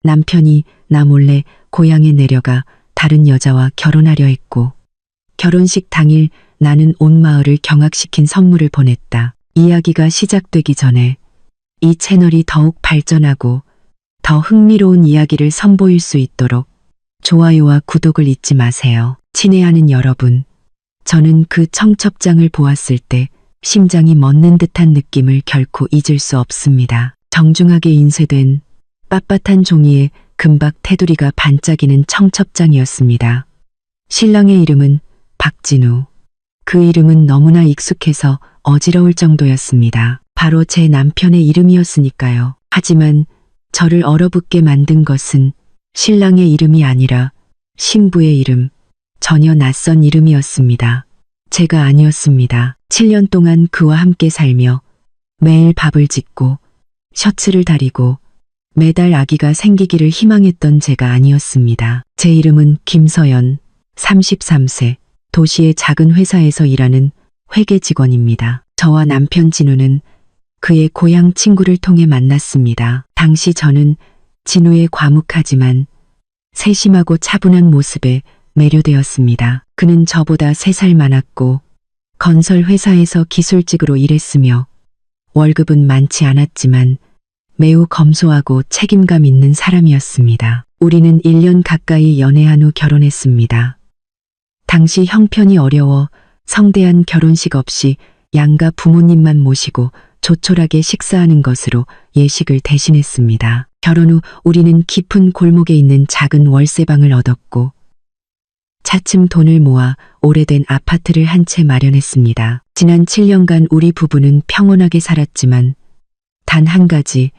남편이 나 몰래 고향에 내려가 다른 여자와 결혼하려 했고, 결혼식 당일 나는 온 마을을 경악시킨 선물을 보냈다. 이야기가 시작되기 전에 이 채널이 더욱 발전하고 더 흥미로운 이야기를 선보일 수 있도록 좋아요와 구독을 잊지 마세요. 친애하는 여러분, 저는 그 청첩장을 보았을 때 심장이 멎는 듯한 느낌을 결코 잊을 수 없습니다. 정중하게 인쇄된 빳빳한 종이에 금박 테두리가 반짝이는 청첩장이었습니다. 신랑의 이름은 박진우. 그 이름은 너무나 익숙해서 어지러울 정도였습니다. 바로 제 남편의 이름이었으니까요. 하지만 저를 얼어붙게 만든 것은 신랑의 이름이 아니라 신부의 이름, 전혀 낯선 이름이었습니다. 제가 아니었습니다. 7년 동안 그와 함께 살며 매일 밥을 짓고 셔츠를 다리고 매달 아기가 생기기를 희망했던 제가 아니었습니다. 제 이름은 김서연, 33세, 도시의 작은 회사에서 일하는 회계 직원입니다. 저와 남편 진우는 그의 고향 친구를 통해 만났습니다. 당시 저는 진우의 과묵하지만 세심하고 차분한 모습에 매료되었습니다. 그는 저보다 3살 많았고 건설 회사에서 기술직으로 일했으며 월급은 많지 않았지만 매우 검소하고 책임감 있는 사람이었습니다. 우리는 1년 가까이 연애한 후 결혼했습니다. 당시 형편이 어려워 성대한 결혼식 없이 양가 부모님만 모시고 조촐하게 식사하는 것으로 예식을 대신했습니다. 결혼 후 우리는 깊은 골목에 있는 작은 월세방을 얻었고 차츰 돈을 모아 오래된 아파트를 한 채 마련했습니다. 지난 7년간 우리 부부는 평온하게 살았지만 단 한 가지,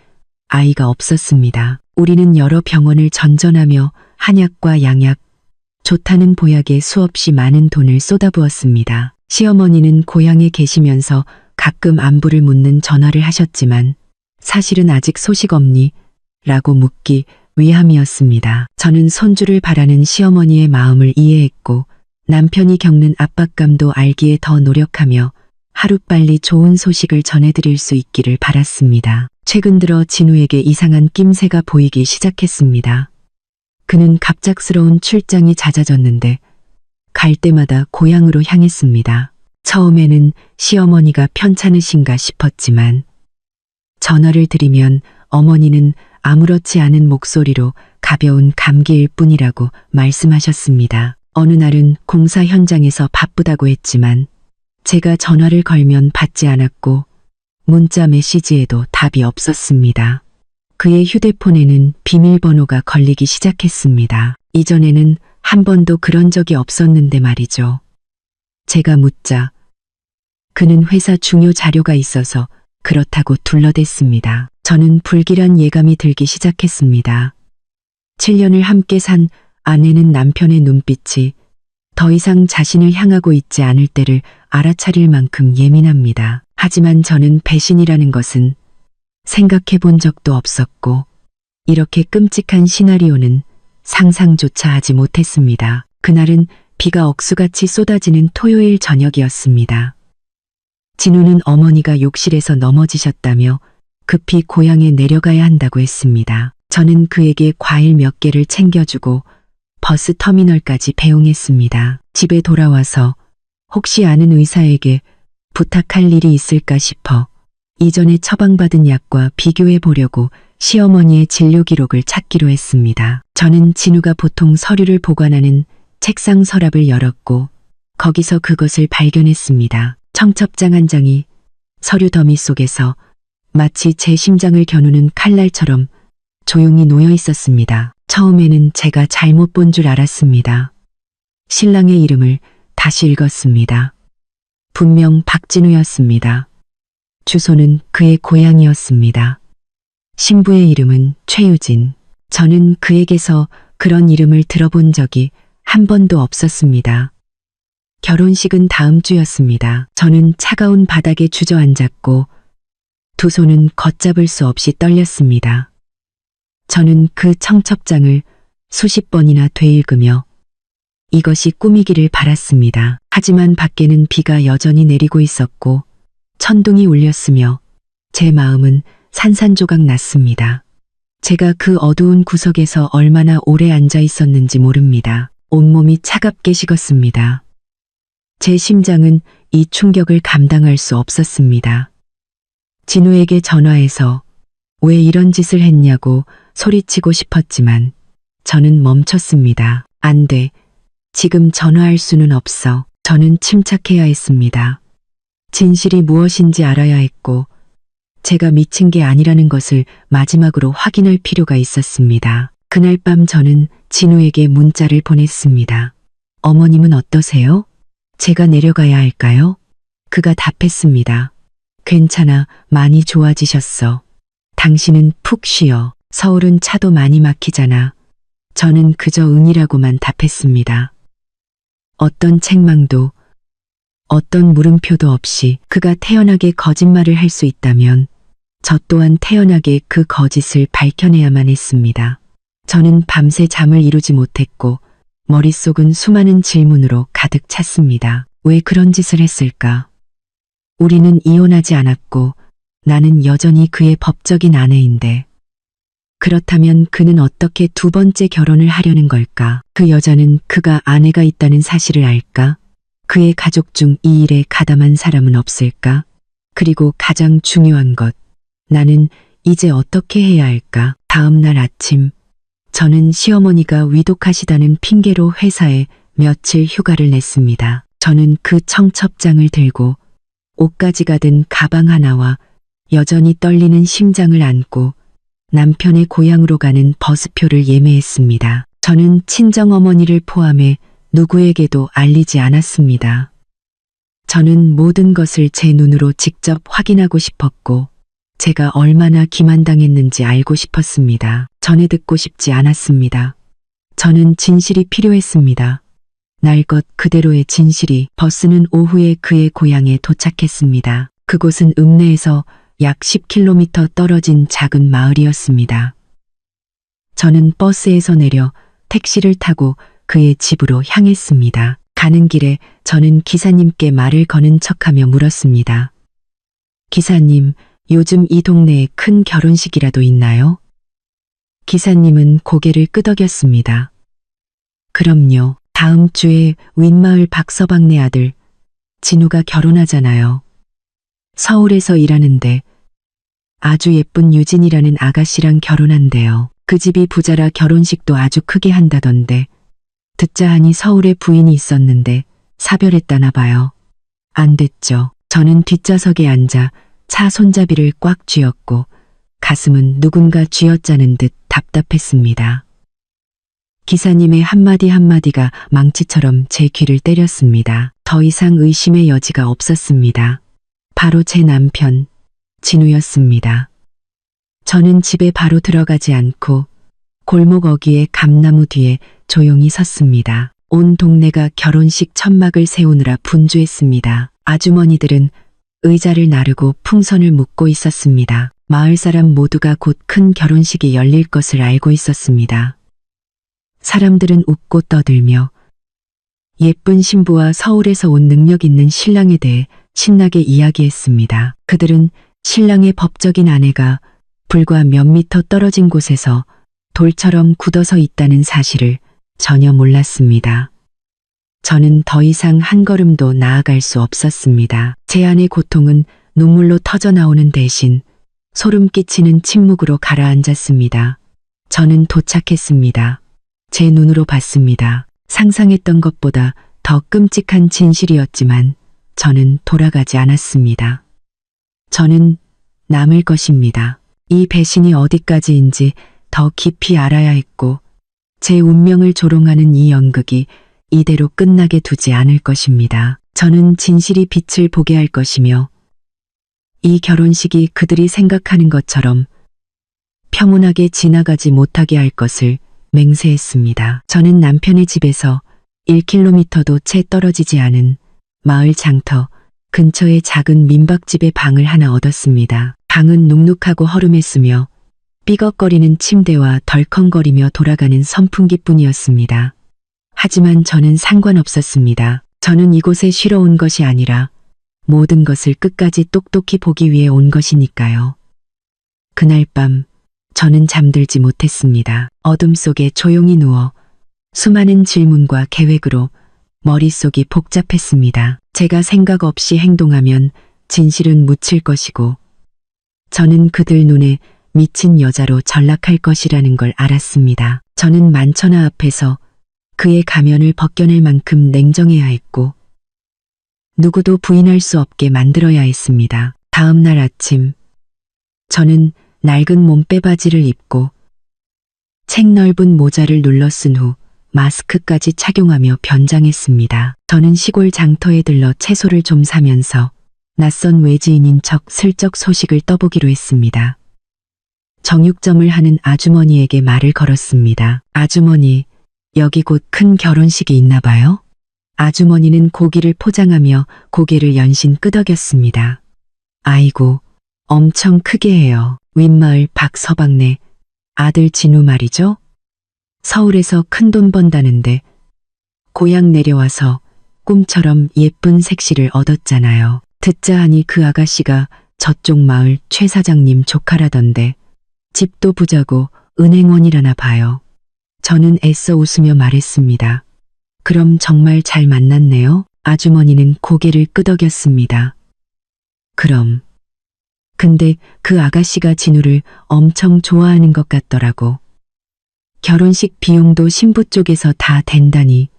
아이가 없었습니다. 우리는 여러 병원을 전전하며 한약과 양약, 좋다는 보약에 수없이 많은 돈을 쏟아부었습니다. 시어머니는 고향에 계시면서 가끔 안부를 묻는 전화를 하셨지만 사실은 아직 소식 없니? 라고 묻기 위함이었습니다. 저는 손주를 바라는 시어머니의 마음을 이해했고 남편이 겪는 압박감도 알기에 더 노력하며 하루빨리 좋은 소식을 전해드릴 수 있기를 바랐습니다. 최근 들어 진우에게 이상한 낌새가 보이기 시작했습니다. 그는 갑작스러운 출장이 잦아졌는데 갈 때마다 고향으로 향했습니다. 처음에는 시어머니가 편찮으신가 싶었지만 전화를 드리면 어머니는 아무렇지 않은 목소리로 가벼운 감기일 뿐이라고 말씀하셨습니다. 어느 날은 공사 현장에서 바쁘다고 했지만 제가 전화를 걸면 받지 않았고 문자 메시지에도 답이 없었습니다. 그의 휴대폰에는 비밀번호가 걸리기 시작했습니다. 이전에는 한 번도 그런 적이 없었는데 말이죠. 제가 묻자 그는 회사 중요 자료가 있어서 그렇다고 둘러댔습니다. 저는 불길한 예감이 들기 시작했습니다. 7년을 함께 산 아내는 남편의 눈빛이 더 이상 자신을 향하고 있지 않을 때를 알아차릴 만큼 예민합니다. 하지만 저는 배신이라는 것은 생각해 본 적도 없었고 이렇게 끔찍한 시나리오는 상상조차 하지 못했습니다. 그날은 비가 억수같이 쏟아지는 토요일 저녁이었습니다. 진우는 어머니가 욕실에서 넘어지셨다며 급히 고향에 내려가야 한다고 했습니다. 저는 그에게 과일 몇 개를 챙겨주고 버스 터미널까지 배웅했습니다. 집에 돌아와서 혹시 아는 의사에게 부탁할 일이 있을까 싶어 이전에 처방받은 약과 비교해 보려고 시어머니의 진료 기록을 찾기로 했습니다. 저는 진우가 보통 서류를 보관하는 책상 서랍을 열었고 거기서 그것을 발견했습니다. 청첩장 한 장이 서류 더미 속에서 마치 제 심장을 겨누는 칼날처럼 조용히 놓여 있었습니다. 처음에는 제가 잘못 본 줄 알았습니다. 신랑의 이름을 다시 읽었습니다. 분명 박진우였습니다. 주소는 그의 고향이었습니다. 신부의 이름은 최유진. 저는 그에게서 그런 이름을 들어본 적이 한 번도 없었습니다. 결혼식은 다음 주였습니다. 저는 차가운 바닥에 주저앉았고 두 손은 걷잡을 수 없이 떨렸습니다. 저는 그 청첩장을 수십 번이나 되읽으며 이것이 꿈이기를 바랐습니다. 하지만 밖에는 비가 여전히 내리고 있었고 천둥이 울렸으며 제 마음은 산산조각 났습니다. 제가 그 어두운 구석에서 얼마나 오래 앉아 있었는지 모릅니다. 온몸이 차갑게 식었습니다. 제 심장은 이 충격을 감당할 수 없었습니다. 진우에게 전화해서 왜 이런 짓을 했냐고 소리치고 싶었지만 저는 멈췄습니다. 안 돼. 지금 전화할 수는 없어. 저는 침착해야 했습니다. 진실이 무엇인지 알아야 했고 제가 미친 게 아니라는 것을 마지막으로 확인할 필요가 있었습니다. 그날 밤 저는 진우에게 문자를 보냈습니다. 어머님은 어떠세요? 제가 내려가야 할까요? 그가 답했습니다. 괜찮아, 많이 좋아지셨어. 당신은 푹 쉬어. 서울은 차도 많이 막히잖아. 저는 그저 응이라고만 답했습니다. 어떤 책망도, 어떤 물음표도 없이 그가 태연하게 거짓말을 할 수 있다면 저 또한 태연하게 그 거짓을 밝혀내야만 했습니다. 저는 밤새 잠을 이루지 못했고 머릿속은 수많은 질문으로 가득 찼습니다. 왜 그런 짓을 했을까? 우리는 이혼하지 않았고 나는 여전히 그의 법적인 아내인데 그렇다면 그는 어떻게 두 번째 결혼을 하려는 걸까? 그 여자는 그가 아내가 있다는 사실을 알까? 그의 가족 중 이 일에 가담한 사람은 없을까? 그리고 가장 중요한 것, 나는 이제 어떻게 해야 할까? 다음 날 아침, 저는 시어머니가 위독하시다는 핑계로 회사에 며칠 휴가를 냈습니다. 저는 그 청첩장을 들고 옷가지가 든 가방 하나와 여전히 떨리는 심장을 안고 남편의 고향으로 가는 버스표를 예매했습니다. 저는 친정어머니를 포함해 누구에게도 알리지 않았습니다. 저는 모든 것을 제 눈으로 직접 확인하고 싶었고 제가 얼마나 기만당했는지 알고 싶었습니다. 전해 듣고 싶지 않았습니다. 저는 진실이 필요했습니다. 날 것 그대로의 진실이. 버스는 오후에 그의 고향에 도착했습니다. 그곳은 읍내에서 약 10km 떨어진 작은 마을이었습니다. 저는 버스에서 내려 택시를 타고 그의 집으로 향했습니다. 가는 길에 저는 기사님께 말을 거는 척하며 물었습니다. 기사님, 요즘 이 동네에 큰 결혼식이라도 있나요? 기사님은 고개를 끄덕였습니다. 그럼요. 다음 주에 윗마을 박서방네 아들 진우가 결혼하잖아요. 서울에서 일하는데 아주 예쁜 유진이라는 아가씨랑 결혼한대요. 그 집이 부자라 결혼식도 아주 크게 한다던데 듣자 하니 서울에 부인이 있었는데 사별했다나 봐요. 안 됐죠. 저는 뒷좌석에 앉아 차 손잡이를 꽉 쥐었고 가슴은 누군가 쥐어짜는 듯 답답했습니다. 기사님의 한마디 한마디가 망치처럼 제 귀를 때렸습니다. 더 이상 의심의 여지가 없었습니다. 바로 제 남편, 진우였습니다. 저는 집에 바로 들어가지 않고 골목 어귀의 감나무 뒤에 조용히 섰습니다. 온 동네가 결혼식 천막을 세우느라 분주했습니다. 아주머니들은 의자를 나르고 풍선을 묻고 있었습니다. 마을 사람 모두가 곧 큰 결혼식이 열릴 것을 알고 있었습니다. 사람들은 웃고 떠들며 예쁜 신부와 서울에서 온 능력 있는 신랑에 대해 신나게 이야기했습니다. 그들은 신랑의 법적인 아내가 불과 몇 미터 떨어진 곳에서 돌처럼 굳어서 있다는 사실을 전혀 몰랐습니다. 저는 더 이상 한 걸음도 나아갈 수 없었습니다. 제 안의 고통은 눈물로 터져나오는 대신 소름 끼치는 침묵으로 가라앉았습니다. 저는 도착했습니다. 제 눈으로 봤습니다. 상상했던 것보다 더 끔찍한 진실이었지만 저는 돌아가지 않았습니다. 저는 남을 것입니다. 이 배신이 어디까지인지 더 깊이 알아야 했고 제 운명을 조롱하는 이 연극이 이대로 끝나게 두지 않을 것입니다. 저는 진실이 빛을 보게 할 것이며 이 결혼식이 그들이 생각하는 것처럼 평온하게 지나가지 못하게 할 것을 맹세했습니다. 저는 남편의 집에서 1km도 채 떨어지지 않은 마을 장터 근처의 작은 민박집에 방을 하나 얻었습니다. 방은 눅눅하고 허름했으며 삐걱거리는 침대와 덜컹거리며 돌아가는 선풍기뿐이었습니다. 하지만 저는 상관없었습니다. 저는 이곳에 쉬러 온 것이 아니라 모든 것을 끝까지 똑똑히 보기 위해 온 것이니까요. 그날 밤 저는 잠들지 못했습니다. 어둠 속에 조용히 누워 수많은 질문과 계획으로 머릿속이 복잡했습니다. 제가 생각 없이 행동하면 진실은 묻힐 것이고 저는 그들 눈에 미친 여자로 전락할 것이라는 걸 알았습니다. 저는 만천하 앞에서 그의 가면을 벗겨낼 만큼 냉정해야 했고 누구도 부인할 수 없게 만들어야 했습니다. 다음 날 아침 저는 낡은 몸빼바지를 입고 책 넓은 모자를 눌러 쓴 후 마스크까지 착용하며 변장했습니다. 저는 시골 장터에 들러 채소를 좀 사면서 낯선 외지인인 척 슬쩍 소식을 떠보기로 했습니다. 정육점을 하는 아주머니에게 말을 걸었습니다. 아주머니, 여기 곧 큰 결혼식이 있나 봐요? 아주머니는 고기를 포장하며 고개를 연신 끄덕였습니다. 아이고, 엄청 크게 해요. 윗마을 박서방네 아들 진우 말이죠? 서울에서 큰돈 번다는데 고향 내려와서 꿈처럼 예쁜 색시를 얻었잖아요. 듣자 하니 그 아가씨가 저쪽 마을 최 사장님 조카라던데 집도 부자고 은행원이라나 봐요. 저는 애써 웃으며 말했습니다. 그럼 정말 잘 만났네요. 아주머니는 고개를 끄덕였습니다. 그럼. 근데 그 아가씨가 진우를 엄청 좋아하는 것 같더라고. 결혼식 비용도 신부 쪽에서 다 댄다니.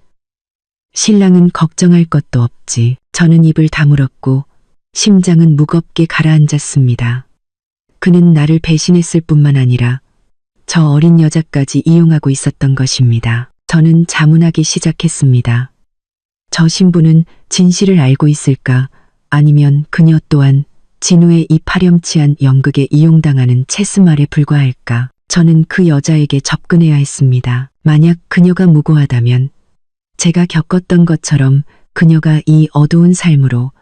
신랑은 걱정할 것도 없지. 저는 입을 다물었고 심장은 무겁게 가라앉았습니다. 그는 나를 배신했을 뿐만 아니라 저 어린 여자까지 이용하고 있었던 것입니다. 저는 자문하기 시작했습니다. 저 신부는 진실을 알고 있을까? 아니면 그녀 또한 진우의 이 파렴치한 연극에 이용당하는 체스말에 불과할까? 저는 그 여자에게 접근해야 했습니다. 만약 그녀가 무고하다면 제가 겪었던 것처럼 그녀가 이 어두운 삶으로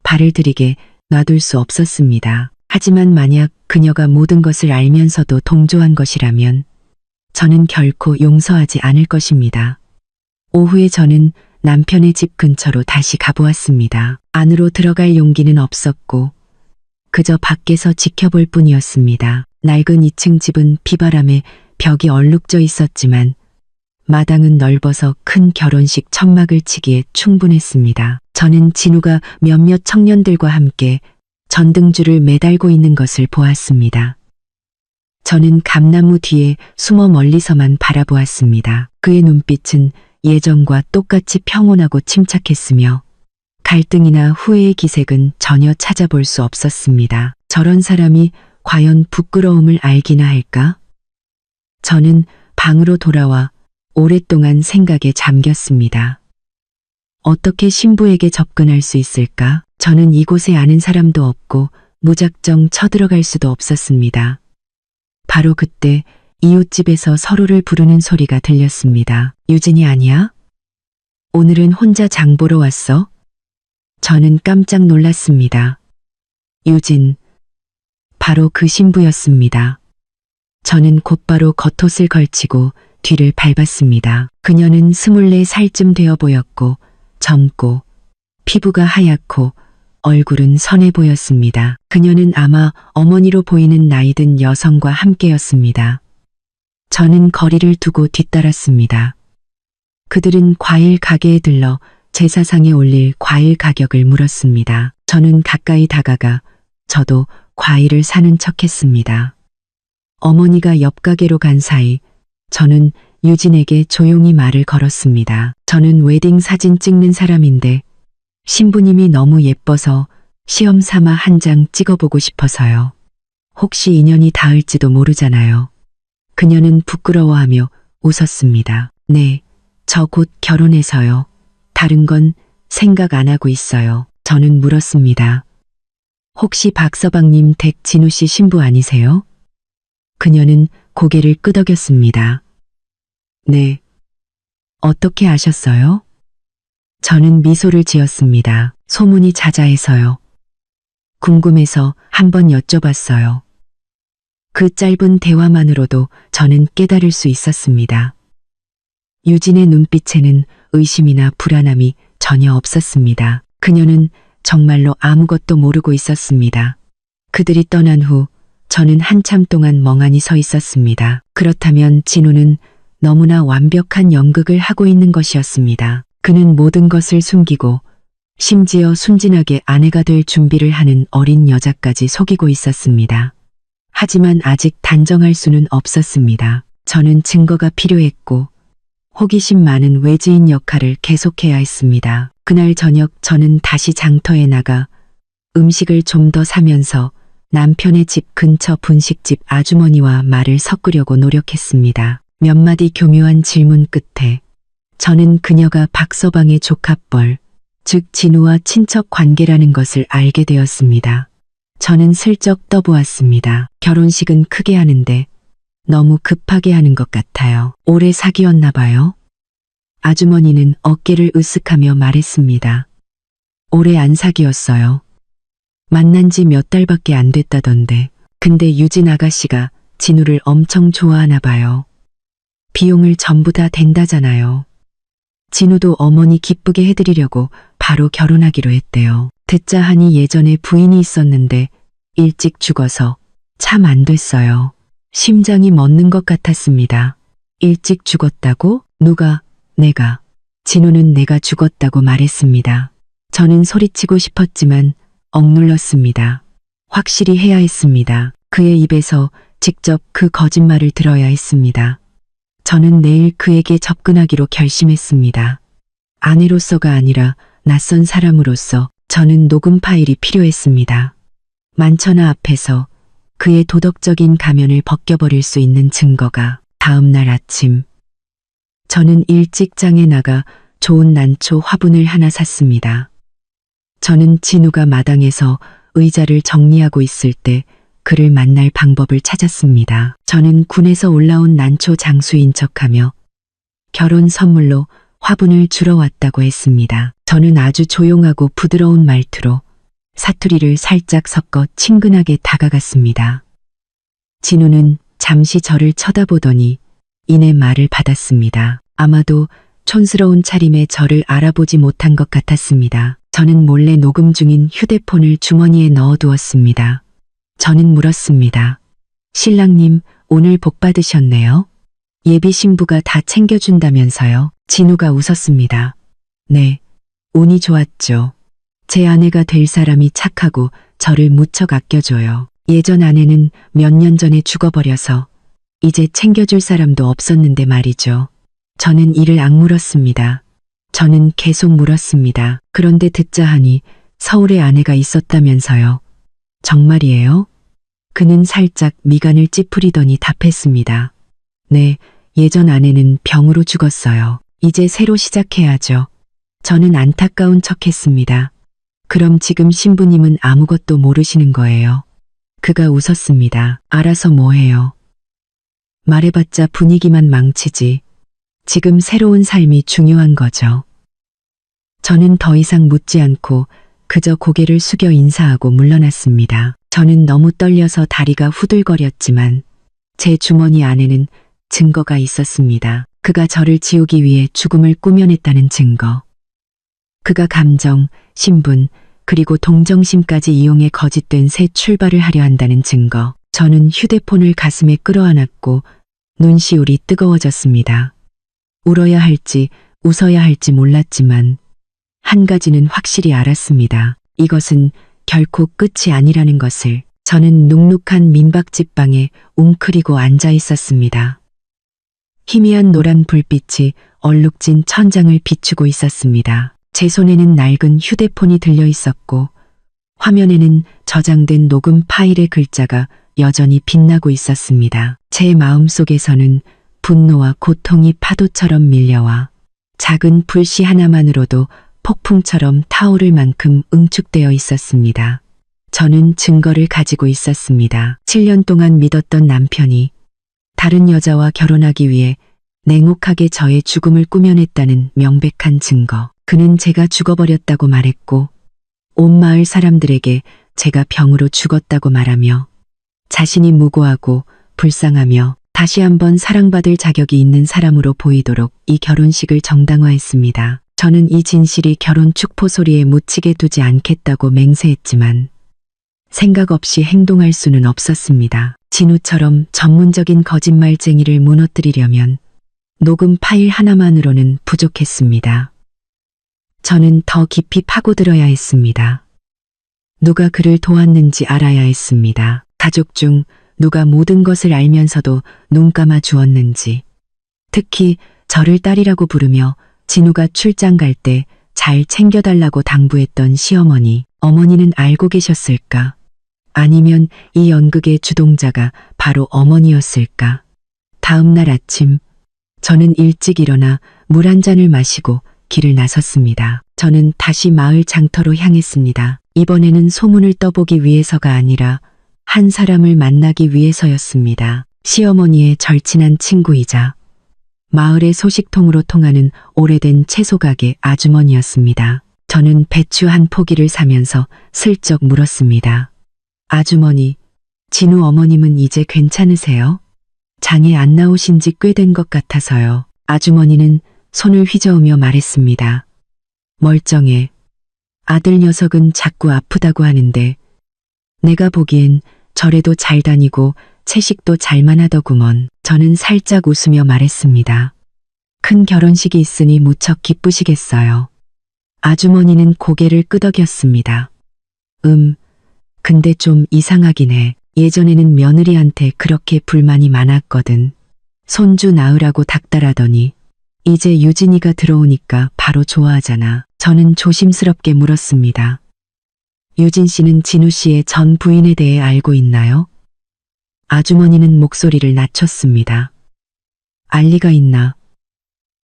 발을 들이게 놔둘 수 없었습니다. 하지만 만약 그녀가 모든 것을 알면서도 동조한 것이라면 저는 결코 용서하지 않을 것입니다. 오후에 저는 남편의 집 근처로 다시 가보았습니다. 안으로 들어갈 용기는 없었고 그저 밖에서 지켜볼 뿐이었습니다. 낡은 2층 집은 비바람에 벽이 얼룩져 있었지만 마당은 넓어서 큰 결혼식 천막을 치기에 충분했습니다. 저는 진우가 몇몇 청년들과 함께 전등줄을 매달고 있는 것을 보았습니다. 저는 감나무 뒤에 숨어 멀리서만 바라보았습니다. 그의 눈빛은 예전과 똑같이 평온하고 침착했으며 갈등이나 후회의 기색은 전혀 찾아볼 수 없었습니다. 저런 사람이 과연 부끄러움을 알기나 할까? 저는 방으로 돌아와 오랫동안 생각에 잠겼습니다. 어떻게 신부에게 접근할 수 있을까? 저는 이곳에 아는 사람도 없고 무작정 쳐들어갈 수도 없었습니다. 바로 그때 이웃집에서 서로를 부르는 소리가 들렸습니다. 유진이 아니야? 오늘은 혼자 장 보러 왔어? 저는 깜짝 놀랐습니다. 유진. 바로 그 신부였습니다. 저는 곧바로 겉옷을 걸치고 뒤를 밟았습니다. 그녀는 24살쯤 되어 보였고 젊고 피부가 하얗고 얼굴은 선해 보였습니다. 그녀는 아마 어머니로 보이는 나이든 여성과 함께였습니다. 저는 거리를 두고 뒤따랐습니다. 그들은 과일 가게에 들러 제사상에 올릴 과일 가격을 물었습니다. 저는 가까이 다가가 저도 과일을 사는 척했습니다. 어머니가 옆 가게로 간 사이 저는 유진에게 조용히 말을 걸었습니다. 저는 웨딩 사진 찍는 사람인데 신부님이 너무 예뻐서 시험 삼아 한 장 찍어보고 싶어서요. 혹시 인연이 닿을지도 모르잖아요. 그녀는 부끄러워하며 웃었습니다. 네, 저 곧 결혼해서요. 다른 건 생각 안 하고 있어요. 저는 물었습니다. 혹시 박서방님 댁 진우 씨 신부 아니세요? 그녀는 고개를 끄덕였습니다. 네. 어떻게 아셨어요? 저는 미소를 지었습니다. 소문이 자자해서요. 궁금해서 한번 여쭤봤어요. 그 짧은 대화만으로도 저는 깨달을 수 있었습니다. 유진의 눈빛에는 의심이나 불안함이 전혀 없었습니다. 그녀는 정말로 아무것도 모르고 있었습니다. 그들이 떠난 후 저는 한참 동안 멍하니 서 있었습니다. 그렇다면 진우는 너무나 완벽한 연극을 하고 있는 것이었습니다. 그는 모든 것을 숨기고 심지어 순진하게 아내가 될 준비를 하는 어린 여자까지 속이고 있었습니다. 하지만 아직 단정할 수는 없었습니다. 저는 증거가 필요했고 호기심 많은 외지인 역할을 계속해야 했습니다. 그날 저녁 저는 다시 장터에 나가 음식을 좀 더 사면서 남편의 집 근처 분식집 아주머니와 말을 섞으려고 노력했습니다. 몇 마디 교묘한 질문 끝에 저는 그녀가 박서방의 조카뻘, 즉 진우와 친척 관계라는 것을 알게 되었습니다. 저는 슬쩍 떠보았습니다. 결혼식은 크게 하는데 너무 급하게 하는 것 같아요. 오래 사귀었나 봐요. 아주머니는 어깨를 으쓱하며 말했습니다. 오래 안 사귀었어요. 만난 지 몇 달밖에 안 됐다던데. 근데 유진 아가씨가 진우를 엄청 좋아하나 봐요. 비용을 전부 다 댄다잖아요. 진우도 어머니 기쁘게 해드리려고 바로 결혼하기로 했대요. 듣자 하니 예전에 부인이 있었는데 일찍 죽어서 참 안 됐어요. 심장이 멎는 것 같았습니다. 일찍 죽었다고? 누가? 내가. 진우는 내가 죽었다고 말했습니다. 저는 소리치고 싶었지만 억눌렀습니다. 확실히 해야 했습니다. 그의 입에서 직접 그 거짓말을 들어야 했습니다. 저는 내일 그에게 접근하기로 결심했습니다. 아내로서가 아니라 낯선 사람으로서 저는 녹음 파일이 필요했습니다. 만천하 앞에서 그의 도덕적인 가면을 벗겨버릴 수 있는 증거가. 다음 날 아침 저는 일찍장에 나가 좋은 난초 화분을 하나 샀습니다. 저는 진우가 마당에서 의자를 정리하고 있을 때 그를 만날 방법을 찾았습니다. 저는 군에서 올라온 난초 장수인 척하며 결혼 선물로 화분을 주러 왔다고 했습니다. 저는 아주 조용하고 부드러운 말투로 사투리를 살짝 섞어 친근하게 다가갔습니다. 진우는 잠시 저를 쳐다보더니 이내 말을 받았습니다. 아마도 촌스러운 차림에 저를 알아보지 못한 것 같았습니다. 저는 몰래 녹음 중인 휴대폰을 주머니에 넣어두었습니다. 저는 물었습니다. 신랑님, 오늘 복 받으셨네요. 예비 신부가 다 챙겨준다면서요. 진우가 웃었습니다. 네, 운이 좋았죠. 제 아내가 될 사람이 착하고 저를 무척 아껴줘요. 예전 아내는 몇 년 전에 죽어버려서 이제 챙겨줄 사람도 없었는데 말이죠. 저는 이를 악물었습니다. 저는 계속 물었습니다. 그런데 듣자 하니 서울에 아내가 있었다면서요. 정말이에요? 그는 살짝 미간을 찌푸리더니 답했습니다. 네, 예전 아내는 병으로 죽었어요. 이제 새로 시작해야죠. 저는 안타까운 척했습니다. 그럼 지금 신부님은 아무것도 모르시는 거예요. 그가 웃었습니다. 알아서 뭐해요. 말해봤자 분위기만 망치지. 지금 새로운 삶이 중요한 거죠. 저는 더 이상 묻지 않고 그저 고개를 숙여 인사하고 물러났습니다. 저는 너무 떨려서 다리가 후들거렸지만 제 주머니 안에는 증거가 있었습니다. 그가 저를 지우기 위해 죽음을 꾸며냈다는 증거. 그가 감정, 신분, 그리고 동정심까지 이용해 거짓된 새 출발을 하려 한다는 증거. 저는 휴대폰을 가슴에 끌어안았고 눈시울이 뜨거워졌습니다. 울어야 할지 웃어야 할지 몰랐지만 한 가지는 확실히 알았습니다. 이것은 결코 끝이 아니라는 것을. 저는 눅눅한 민박집 방에 웅크리고 앉아 있었습니다. 희미한 노란 불빛이 얼룩진 천장을 비추고 있었습니다. 제 손에는 낡은 휴대폰이 들려 있었고 화면에는 저장된 녹음 파일의 글자가 여전히 빛나고 있었습니다. 제 마음속에서는 분노와 고통이 파도처럼 밀려와 작은 불씨 하나만으로도 폭풍처럼 타오를 만큼 응축되어 있었습니다. 저는 증거를 가지고 있었습니다. 7년 동안 믿었던 남편이 다른 여자와 결혼하기 위해 냉혹하게 저의 죽음을 꾸며냈다는 명백한 증거. 그는 제가 죽어버렸다고 말했고 온 마을 사람들에게 제가 병으로 죽었다고 말하며 자신이 무고하고 불쌍하며 다시 한번 사랑받을 자격이 있는 사람으로 보이도록 이 결혼식을 정당화했습니다. 저는 이 진실이 결혼 축포 소리에 묻히게 두지 않겠다고 맹세했지만 생각 없이 행동할 수는 없었습니다. 진우처럼 전문적인 거짓말쟁이를 무너뜨리려면 녹음 파일 하나만으로는 부족했습니다. 저는 더 깊이 파고들어야 했습니다. 누가 그를 도왔는지 알아야 했습니다. 가족 중 누가 모든 것을 알면서도 눈 감아 주었는지, 특히 저를 딸이라고 부르며 진우가 출장 갈 때 잘 챙겨달라고 당부했던 시어머니, 어머니는 알고 계셨을까? 아니면 이 연극의 주동자가 바로 어머니였을까? 다음 날 아침, 저는 일찍 일어나 물 한 잔을 마시고 길을 나섰습니다. 저는 다시 마을 장터로 향했습니다. 이번에는 소문을 떠보기 위해서가 아니라 한 사람을 만나기 위해서였습니다. 시어머니의 절친한 친구이자 마을의 소식통으로 통하는 오래된 채소가게 아주머니였습니다. 저는 배추 한 포기를 사면서 슬쩍 물었습니다. 아주머니, 진우 어머님은 이제 괜찮으세요? 장에 안 나오신 지 꽤 된 것 같아서요. 아주머니는 손을 휘저으며 말했습니다. 멀쩡해. 아들 녀석은 자꾸 아프다고 하는데 내가 보기엔 절에도 잘 다니고 채식도 잘만 하더구먼. 저는 살짝 웃으며 말했습니다. 큰 결혼식이 있으니 무척 기쁘시겠어요. 아주머니는 고개를 끄덕였습니다. 근데 좀 이상하긴 해. 예전에는 며느리한테 그렇게 불만이 많았거든. 손주 낳으라고 닥달하더니 이제 유진이가 들어오니까 바로 좋아하잖아. 저는 조심스럽게 물었습니다. 유진 씨는 진우 씨의 전 부인에 대해 알고 있나요? 아주머니는 목소리를 낮췄습니다. 알 리가 있나?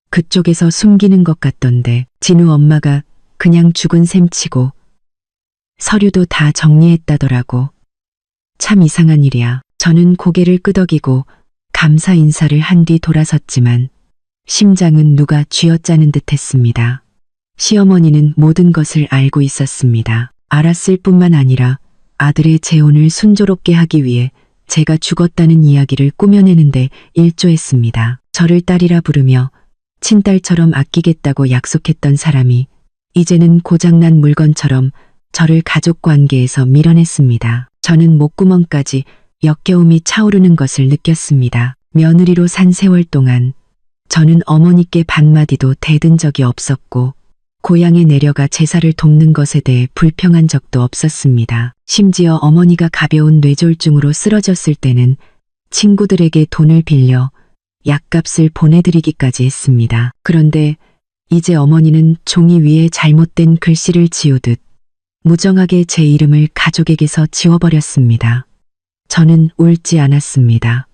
그쪽에서 숨기는 것 같던데 진우 엄마가 그냥 죽은 셈치고 서류도 다 정리했다더라고. 참 이상한 일이야. 저는 고개를 끄덕이고 감사 인사를 한 뒤 돌아섰지만 심장은 누가 쥐어짜는 듯 했습니다. 시어머니는 모든 것을 알고 있었습니다. 알았을 뿐만 아니라 아들의 재혼을 순조롭게 하기 위해 제가 죽었다는 이야기를 꾸며내는데 일조했습니다. 저를 딸이라 부르며 친딸처럼 아끼겠다고 약속했던 사람이 이제는 고장난 물건처럼 저를 가족 관계에서 밀어냈습니다. 저는 목구멍까지 역겨움이 차오르는 것을 느꼈습니다. 며느리로 산 세월 동안 저는 어머니께 반마디도 대든 적이 없었고 고향에 내려가 제사를 돕는 것에 대해 불평한 적도 없었습니다. 심지어 어머니가 가벼운 뇌졸중으로 쓰러졌을 때는 친구들에게 돈을 빌려 약값을 보내드리기까지 했습니다. 그런데 이제 어머니는 종이 위에 잘못된 글씨를 지우듯 무정하게 제 이름을 가족에게서 지워버렸습니다. 저는 울지 않았습니다.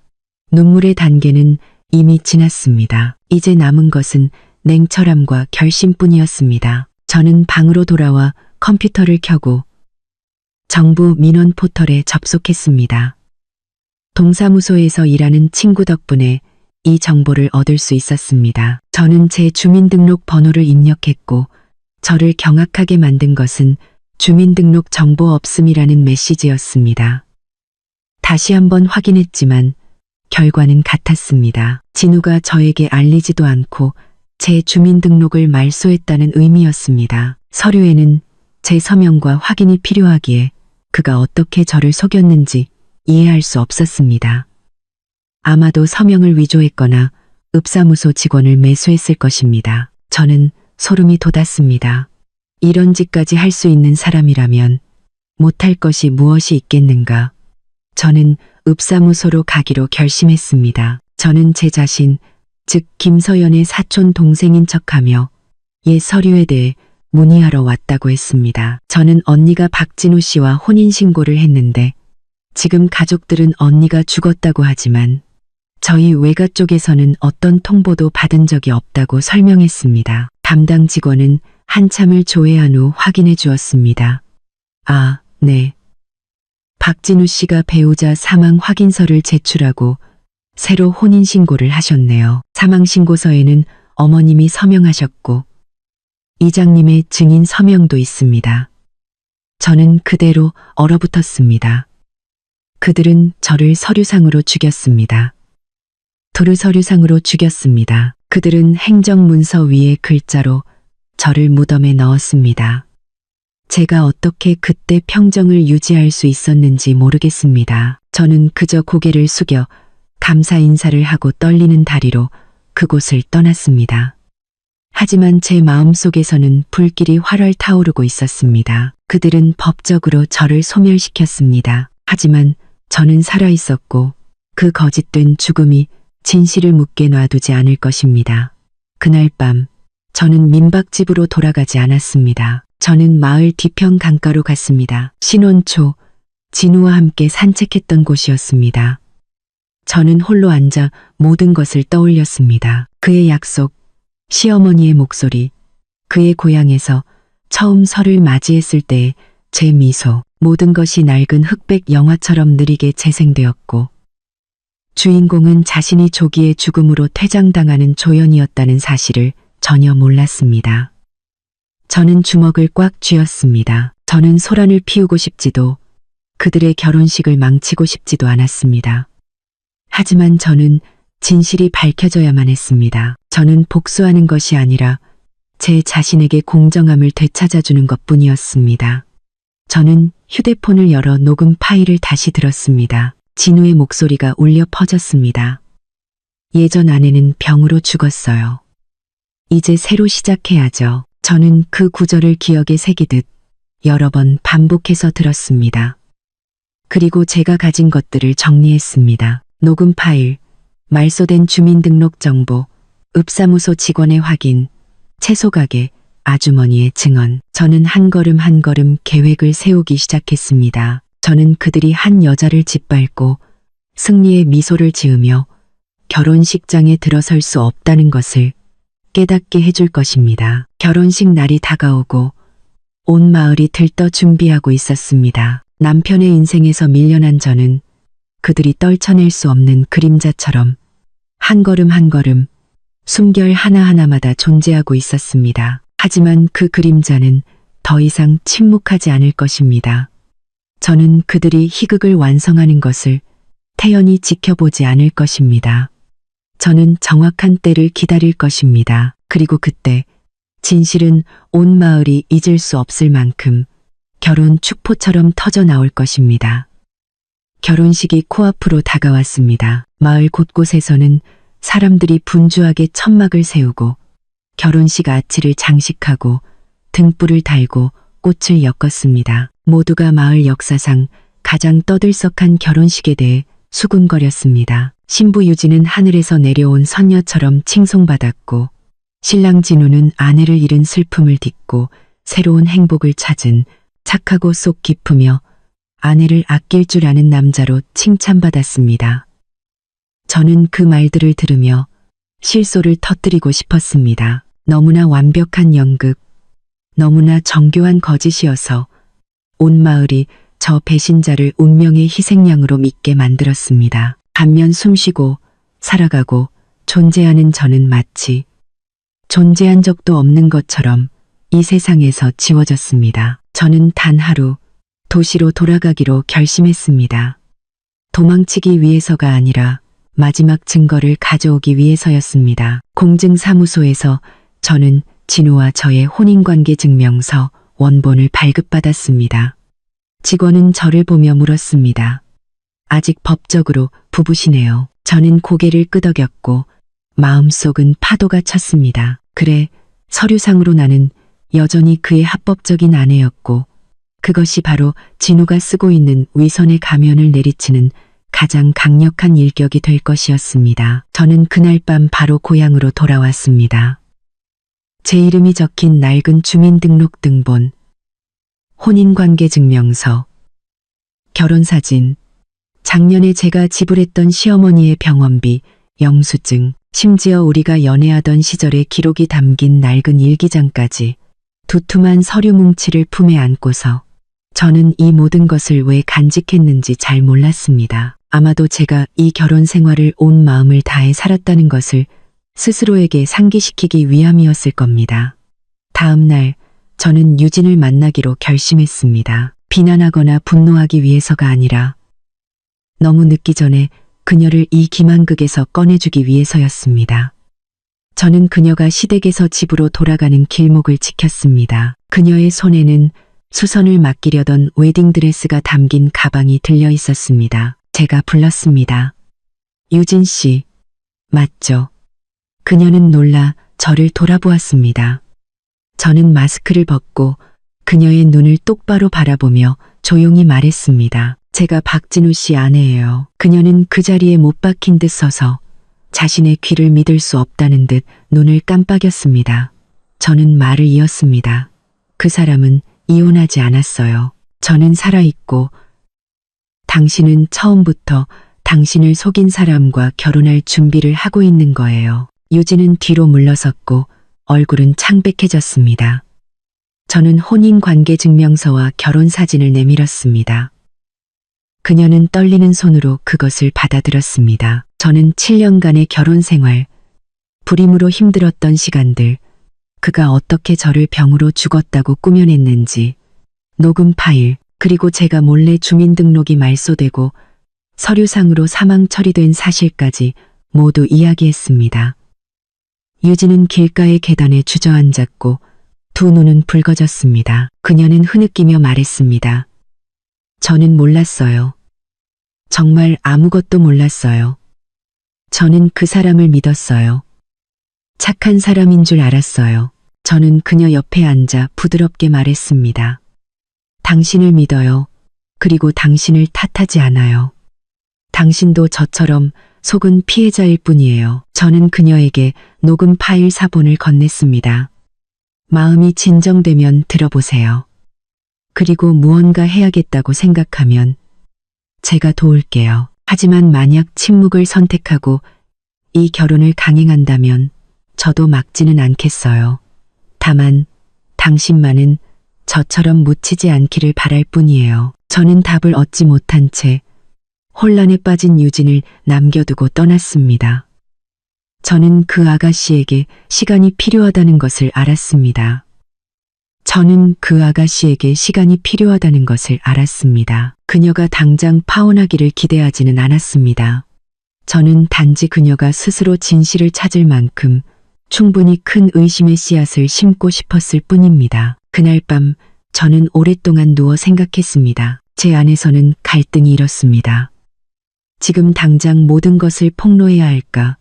눈물의 단계는 이미 지났습니다. 이제 남은 것은 냉철함과 결심뿐이었습니다. 저는 방으로 돌아와 컴퓨터를 켜고 정부 민원 포털에 접속했습니다. 동사무소에서 일하는 친구 덕분에 이 정보를 얻을 수 있었습니다. 저는 제 주민등록 번호를 입력했고 저를 경악하게 만든 것은 주민등록 정보 없음이라는 메시지였습니다. 다시 한번 확인했지만 결과는 같았습니다. 진우가 저에게 알리지도 않고 제 주민등록을 말소했다는 의미였습니다. 서류에는 제 서명과 확인이 필요하기에 그가 어떻게 저를 속였는지 이해할 수 없었습니다. 아마도 서명을 위조했거나 읍사무소 직원을 매수했을 것입니다. 저는 소름이 돋았습니다. 이런 짓까지 할 수 있는 사람이라면 못할 것이 무엇이 있겠는가. 저는 읍사무소로 가기로 결심했습니다. 저는 제 자신, 즉 김서연의 사촌 동생인 척하며 옛 서류에 대해 문의하러 왔다고 했습니다. 저는 언니가 박진우 씨와 혼인신고를 했는데 지금 가족들은 언니가 죽었다고 하지만 저희 외가 쪽에서는 어떤 통보도 받은 적이 없다고 설명했습니다. 담당 직원은 한참을 조회한 후 확인해 주었습니다. 아, 네. 박진우 씨가 배우자 사망 확인서를 제출하고 새로 혼인신고를 하셨네요. 사망신고서에는 어머님이 서명하셨고 이장님의 증인 서명도 있습니다. 저는 그대로 얼어붙었습니다. 그들은 저를 서류상으로 죽였습니다. 도르서류상으로 죽였습니다. 그들은 행정문서 위에 글자로 저를 무덤에 넣었습니다. 제가 어떻게 그때 평정을 유지할 수 있었는지 모르겠습니다. 저는 그저 고개를 숙여 감사 인사를 하고 떨리는 다리로 그곳을 떠났습니다. 하지만 제 마음속에서는 불길이 활활 타오르고 있었습니다. 그들은 법적으로 저를 소멸시켰습니다. 하지만 저는 살아있었고 그 거짓된 죽음이 진실을 묻게 놔두지 않을 것입니다. 그날 밤 저는 민박집으로 돌아가지 않았습니다. 저는 마을 뒤편 강가로 갔습니다. 신혼 초 진우와 함께 산책했던 곳이었습니다. 저는 홀로 앉아 모든 것을 떠올렸습니다. 그의 약속, 시어머니의 목소리, 그의 고향에서 처음 설을 맞이했을 때의 제 미소, 모든 것이 낡은 흑백 영화처럼 느리게 재생되었고 주인공은 자신이 조기의 죽음으로 퇴장당하는 조연이었다는 사실을 전혀 몰랐습니다. 저는 주먹을 꽉 쥐었습니다. 저는 소란을 피우고 싶지도 그들의 결혼식을 망치고 싶지도 않았습니다. 하지만 저는 진실이 밝혀져야만 했습니다. 저는 복수하는 것이 아니라 제 자신에게 공정함을 되찾아주는 것뿐이었습니다. 저는 휴대폰을 열어 녹음 파일을 다시 들었습니다. 진우의 목소리가 울려 퍼졌습니다. 예전 아내는 병으로 죽었어요. 이제 새로 시작해야죠. 저는 그 구절을 기억에 새기듯 여러 번 반복해서 들었습니다. 그리고 제가 가진 것들을 정리했습니다. 녹음 파일, 말소된 주민등록정보, 읍사무소 직원의 확인, 채소가게, 아주머니의 증언. 저는 한 걸음 한 걸음 계획을 세우기 시작했습니다. 저는 그들이 한 여자를 짓밟고 승리의 미소를 지으며 결혼식장에 들어설 수 없다는 것을 깨닫게 해줄 것입니다. 결혼식 날이 다가오고 온 마을이 들떠 준비하고 있었습니다. 남편의 인생에서 밀려난 저는 그들이 떨쳐낼 수 없는 그림자처럼 한 걸음 한 걸음 숨결 하나하나마다 존재하고 있었습니다. 하지만 그 그림자는 더 이상 침묵하지 않을 것입니다. 저는 그들이 희극을 완성하는 것을 태연히 지켜보지 않을 것입니다. 저는 정확한 때를 기다릴 것입니다. 그리고 그때 진실은 온 마을이 잊을 수 없을 만큼 결혼 축포처럼 터져 나올 것입니다. 결혼식이 코앞으로 다가왔습니다. 마을 곳곳에서는 사람들이 분주하게 천막을 세우고 결혼식 아치를 장식하고 등불을 달고 꽃을 엮었습니다. 모두가 마을 역사상 가장 떠들썩한 결혼식에 대해 수군거렸습니다. 신부 유진은 하늘에서 내려온 선녀처럼 칭송받았고 신랑 진우는 아내를 잃은 슬픔을 딛고 새로운 행복을 찾은 착하고 속 깊으며 아내를 아낄 줄 아는 남자로 칭찬받았습니다. 저는 그 말들을 들으며 실소를 터뜨리고 싶었습니다. 너무나 완벽한 연극, 너무나 정교한 거짓이어서 온 마을이 저 배신자를 운명의 희생양으로 믿게 만들었습니다. 반면 숨쉬고 살아가고 존재하는 저는 마치 존재한 적도 없는 것처럼 이 세상에서 지워졌습니다. 저는 단 하루 도시로 돌아가기로 결심했습니다. 도망치기 위해서가 아니라 마지막 증거를 가져오기 위해서였습니다. 공증사무소에서 저는 진우와 저의 혼인관계 증명서 원본을 발급받았습니다. 직원은 저를 보며 물었습니다. 아직 법적으로 부부시네요. 저는 고개를 끄덕였고 마음속은 파도가 쳤습니다. 그래, 서류상으로 나는 여전히 그의 합법적인 아내였고 그것이 바로 진우가 쓰고 있는 위선의 가면을 내리치는 가장 강력한 일격이 될 것이었습니다. 저는 그날 밤 바로 고향으로 돌아왔습니다. 제 이름이 적힌 낡은 주민등록등본, 혼인관계증명서, 결혼사진, 작년에 제가 지불했던 시어머니의 병원비, 영수증, 심지어 우리가 연애하던 시절의 기록이 담긴 낡은 일기장까지 두툼한 서류 뭉치를 품에 안고서 저는 이 모든 것을 왜 간직했는지 잘 몰랐습니다. 아마도 제가 이 결혼 생활을 온 마음을 다해 살았다는 것을 스스로에게 상기시키기 위함이었을 겁니다. 다음 날 저는 유진을 만나기로 결심했습니다. 비난하거나 분노하기 위해서가 아니라 너무 늦기 전에 그녀를 이 기만극에서 꺼내주기 위해서였습니다. 저는 그녀가 시댁에서 집으로 돌아가는 길목을 지켰습니다. 그녀의 손에는 수선을 맡기려던 웨딩드레스가 담긴 가방이 들려 있었습니다. 제가 불렀습니다. 유진 씨, 맞죠? 그녀는 놀라 저를 돌아보았습니다. 저는 마스크를 벗고 그녀의 눈을 똑바로 바라보며 조용히 말했습니다. 제가 박진우 씨 아내예요. 그녀는 그 자리에 못 박힌 듯 서서 자신의 귀를 믿을 수 없다는 듯 눈을 깜빡였습니다. 저는 말을 이었습니다. 그 사람은 이혼하지 않았어요. 저는 살아있고 당신은 처음부터 당신을 속인 사람과 결혼할 준비를 하고 있는 거예요. 유진은 뒤로 물러섰고 얼굴은 창백해졌습니다. 저는 혼인관계증명서와 결혼사진을 내밀었습니다. 그녀는 떨리는 손으로 그것을 받아들었습니다. 저는 7년간의 결혼 생활, 불임으로 힘들었던 시간들, 그가 어떻게 저를 병으로 죽었다고 꾸며냈는지, 녹음 파일, 그리고 제가 몰래 주민등록이 말소되고 서류상으로 사망 처리된 사실까지 모두 이야기했습니다. 유진은 길가의 계단에 주저앉았고 두 눈은 붉어졌습니다. 그녀는 흐느끼며 말했습니다. 저는 몰랐어요. 정말 아무것도 몰랐어요. 저는 그 사람을 믿었어요. 착한 사람인 줄 알았어요. 저는 그녀 옆에 앉아 부드럽게 말했습니다. 당신을 믿어요. 그리고 당신을 탓하지 않아요. 당신도 저처럼 속은 피해자일 뿐이에요. 저는 그녀에게 녹음 파일 사본을 건넸습니다. 마음이 진정되면 들어보세요. 그리고 무언가 해야겠다고 생각하면 제가 도울게요. 하지만 만약 침묵을 선택하고 이 결혼을 강행한다면 저도 막지는 않겠어요. 다만 당신만은 저처럼 묻히지 않기를 바랄 뿐이에요. 저는 답을 얻지 못한 채 혼란에 빠진 유진을 남겨두고 떠났습니다. 저는 그 아가씨에게 시간이 필요하다는 것을 알았습니다. 그녀가 당장 파혼하기를 기대하지는 않았습니다. 저는 단지 그녀가 스스로 진실을 찾을 만큼 충분히 큰 의심의 씨앗을 심고 싶었을 뿐입니다. 그날 밤 저는 오랫동안 누워 생각했습니다. 제 안에서는 갈등이 일었습니다. 지금 당장 모든 것을 폭로해야 할까?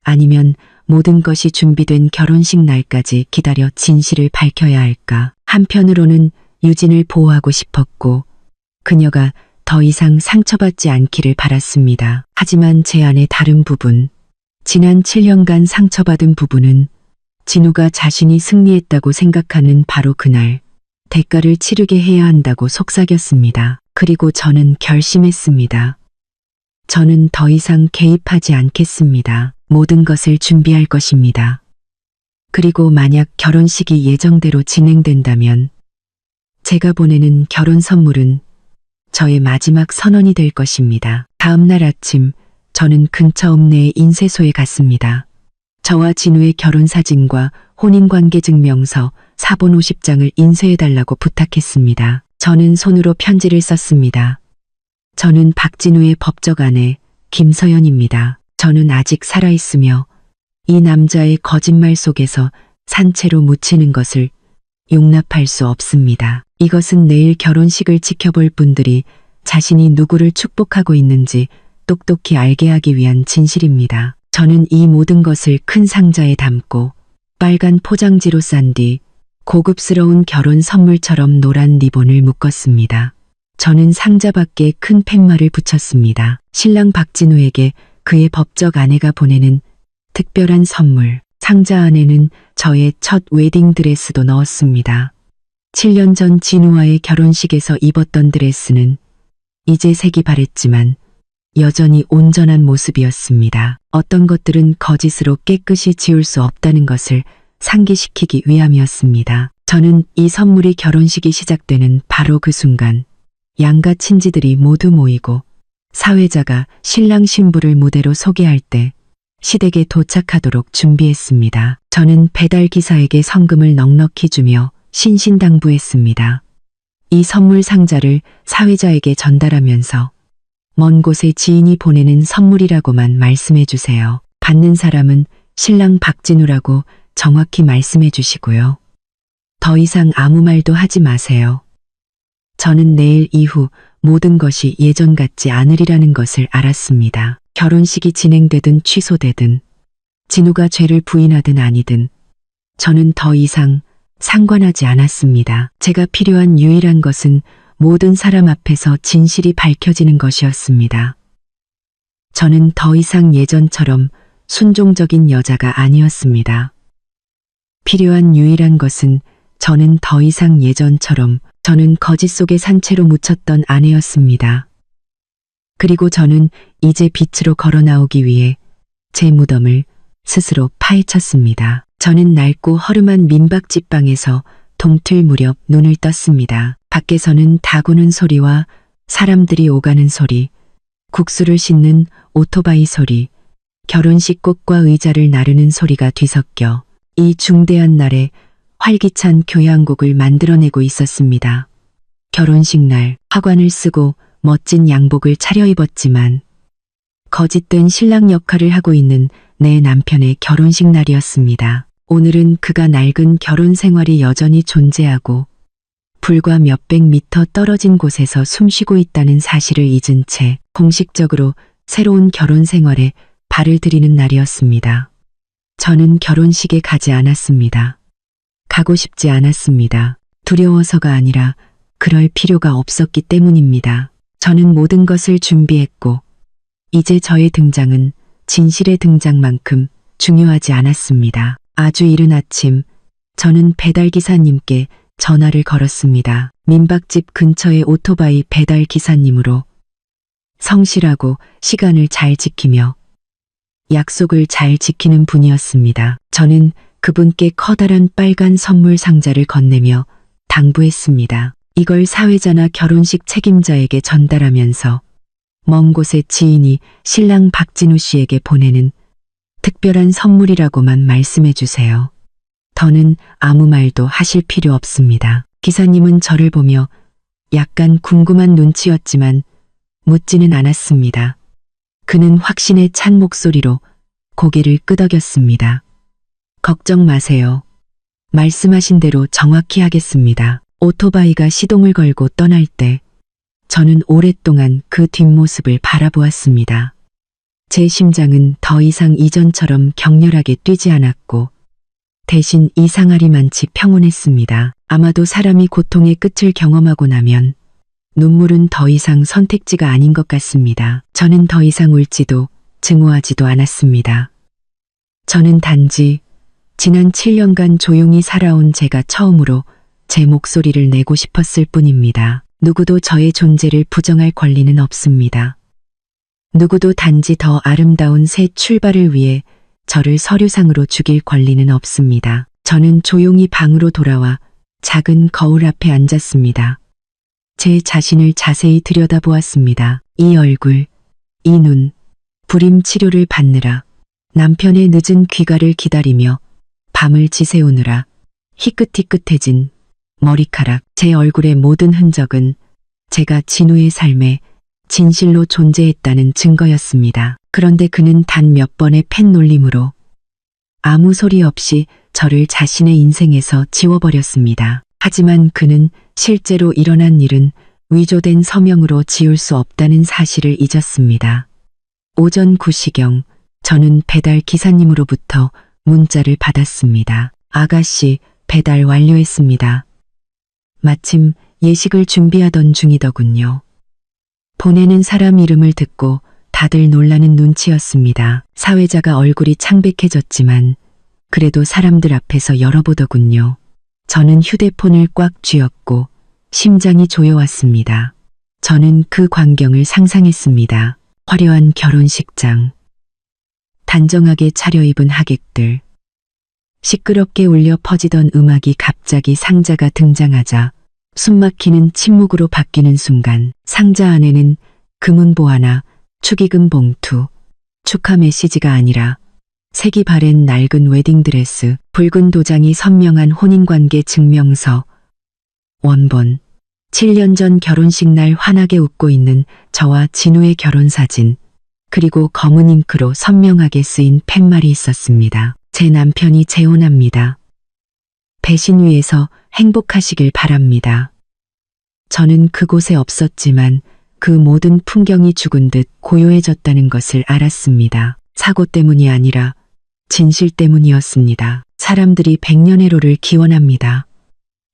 아니면 모든 것이 준비된 결혼식 날까지 기다려 진실을 밝혀야 할까? 한편으로는 유진을 보호하고 싶었고 그녀가 더 이상 상처받지 않기를 바랐습니다. 하지만 제 안의 다른 부분, 지난 7년간 상처받은 부분은 진우가 자신이 승리했다고 생각하는 바로 그날 대가를 치르게 해야 한다고 속삭였습니다. 그리고 저는 결심했습니다. 저는 더 이상 개입하지 않겠습니다. 모든 것을 준비할 것입니다. 그리고 만약 결혼식이 예정대로 진행된다면 제가 보내는 결혼 선물은 저의 마지막 선언이 될 것입니다. 다음 날 아침 저는 근처 읍내의 인쇄소에 갔습니다. 저와 진우의 결혼사진과 혼인관계증명서 사본 50장을 인쇄해달라고 부탁했습니다. 저는 손으로 편지를 썼습니다. 저는 박진우의 법적 아내 김서연입니다. 저는 아직 살아있으며 이 남자의 거짓말 속에서 산채로 묻히는 것을 용납할 수 없습니다. 이것은 내일 결혼식을 지켜볼 분들이 자신이 누구를 축복하고 있는지 똑똑히 알게 하기 위한 진실입니다. 저는 이 모든 것을 큰 상자에 담고 빨간 포장지로 싼 뒤 고급스러운 결혼 선물처럼 노란 리본을 묶었습니다. 저는 상자 밖에 큰 팻말을 붙였습니다. 신랑 박진우에게 그의 법적 아내가 보내는 특별한 선물. 상자 안에는 저의 첫 웨딩드레스도 넣었습니다. 7년 전 진우와의 결혼식에서 입었던 드레스는 이제 색이 바랬지만 여전히 온전한 모습이었습니다. 어떤 것들은 거짓으로 깨끗이 지울 수 없다는 것을 상기시키기 위함이었습니다. 저는 이 선물이 결혼식이 시작되는 바로 그 순간 양가 친지들이 모두 모이고 사회자가 신랑 신부를 무대로 소개할 때 시댁에 도착하도록 준비했습니다. 저는 배달 기사에게 성금을 넉넉히 주며 신신당부했습니다. 이 선물 상자를 사회자에게 전달하면서 먼 곳에 지인이 보내는 선물이라고만 말씀해 주세요. 받는 사람은 신랑 박진우라고 정확히 말씀해 주시고요. 더 이상 아무 말도 하지 마세요. 저는 내일 이후 모든 것이 예전 같지 않으리라는 것을 알았습니다. 결혼식이 진행되든 취소되든 진우가 죄를 부인하든 아니든 저는 더 이상 상관하지 않았습니다. 제가 필요한 유일한 것은 모든 사람 앞에서 진실이 밝혀지는 것이었습니다. 저는 더 이상 예전처럼 순종적인 여자가 아니었습니다. 필요한 유일한 것은 저는 더 이상 예전처럼 저는 거짓 속에 산채로 묻혔던 아내였습니다. 그리고 저는 이제 빛으로 걸어 나오기 위해 제 무덤을 스스로 파헤쳤습니다. 저는 낡고 허름한 민박집방에서 동틀 무렵 눈을 떴습니다. 밖에서는 다구는 소리와 사람들이 오가는 소리, 국수를 씻는 오토바이 소리, 결혼식 꽃과 의자를 나르는 소리가 뒤섞여 이 중대한 날에 활기찬 교향곡을 만들어내고 있었습니다. 결혼식 날 화관을 쓰고 멋진 양복을 차려입었지만 거짓된 신랑 역할을 하고 있는 내 남편의 결혼식 날이었습니다. 오늘은 그가 낡은 결혼 생활이 여전히 존재하고 불과 몇백 미터 떨어진 곳에서 숨쉬고 있다는 사실을 잊은 채 공식적으로 새로운 결혼 생활에 발을 들이는 날이었습니다. 저는 결혼식에 가지 않았습니다. 가고 싶지 않았습니다. 두려워서가 아니라 그럴 필요가 없었기 때문입니다. 저는 모든 것을 준비했고 이제 저의 등장은 진실의 등장만큼 중요하지 않았습니다. 아주 이른 아침 저는 배달기사님께 전화를 걸었습니다. 민박집 근처의 오토바이 배달기사님으로 성실하고 시간을 잘 지키며 약속을 잘 지키는 분이었습니다. 저는 그분께 커다란 빨간 선물 상자를 건네며 당부했습니다. 이걸 사회자나 결혼식 책임자에게 전달하면서 먼 곳의 지인이 신랑 박진우 씨에게 보내는 특별한 선물이라고만 말씀해 주세요. 더는 아무 말도 하실 필요 없습니다. 기사님은 저를 보며 약간 궁금한 눈치였지만 묻지는 않았습니다. 그는 확신에 찬 목소리로 고개를 끄덕였습니다. 걱정 마세요. 말씀하신 대로 정확히 하겠습니다. 오토바이가 시동을 걸고 떠날 때 저는 오랫동안 그 뒷모습을 바라보았습니다. 제 심장은 더 이상 이전처럼 격렬하게 뛰지 않았고 대신 이상하리만치 평온했습니다. 아마도 사람이 고통의 끝을 경험하고 나면 눈물은 더 이상 선택지가 아닌 것 같습니다. 저는 더 이상 울지도 증오하지도 않았습니다. 저는 단지 지난 7년간 조용히 살아온 제가 처음으로 제 목소리를 내고 싶었을 뿐입니다. 누구도 저의 존재를 부정할 권리는 없습니다. 누구도 단지 더 아름다운 새 출발을 위해 저를 서류상으로 죽일 권리는 없습니다. 저는 조용히 방으로 돌아와 작은 거울 앞에 앉았습니다. 제 자신을 자세히 들여다보았습니다. 이 얼굴, 이 눈, 불임 치료를 받느라 남편의 늦은 귀가를 기다리며 밤을 지새우느라 희끗희끗해진 머리카락, 제 얼굴의 모든 흔적은 제가 진우의 삶에 진실로 존재했다는 증거였습니다. 그런데 그는 단 몇 번의 펜놀림으로 아무 소리 없이 저를 자신의 인생에서 지워버렸습니다. 하지만 그는 실제로 일어난 일은 위조된 서명으로 지울 수 없다는 사실을 잊었습니다. 오전 9시경 저는 배달 기사님으로부터 문자를 받았습니다. 아가씨, 배달 완료했습니다. 마침 예식을 준비하던 중이더군요. 보내는 사람 이름을 듣고 다들 놀라는 눈치였습니다. 사회자가 얼굴이 창백해졌지만 그래도 사람들 앞에서 열어보더군요. 저는 휴대폰을 꽉 쥐었고 심장이 조여왔습니다. 저는 그 광경을 상상했습니다. 화려한 결혼식장, 단정하게 차려입은 하객들, 시끄럽게 울려 퍼지던 음악이 갑자기 상자가 등장하자 숨막히는 침묵으로 바뀌는 순간 상자 안에는 금은보 하나, 축의금 봉투, 축하 메시지가 아니라 색이 바랜 낡은 웨딩드레스, 붉은 도장이 선명한 혼인관계 증명서, 원본, 7년 전 결혼식 날 환하게 웃고 있는 저와 진우의 결혼사진, 그리고 검은 잉크로 선명하게 쓰인 팻말이 있었습니다. 제 남편이 재혼합니다. 배신 위에서 행복하시길 바랍니다. 저는 그곳에 없었지만 그 모든 풍경이 죽은 듯 고요해졌다는 것을 알았습니다. 사고 때문이 아니라 진실 때문이었습니다. 사람들이 백년해로를 기원합니다.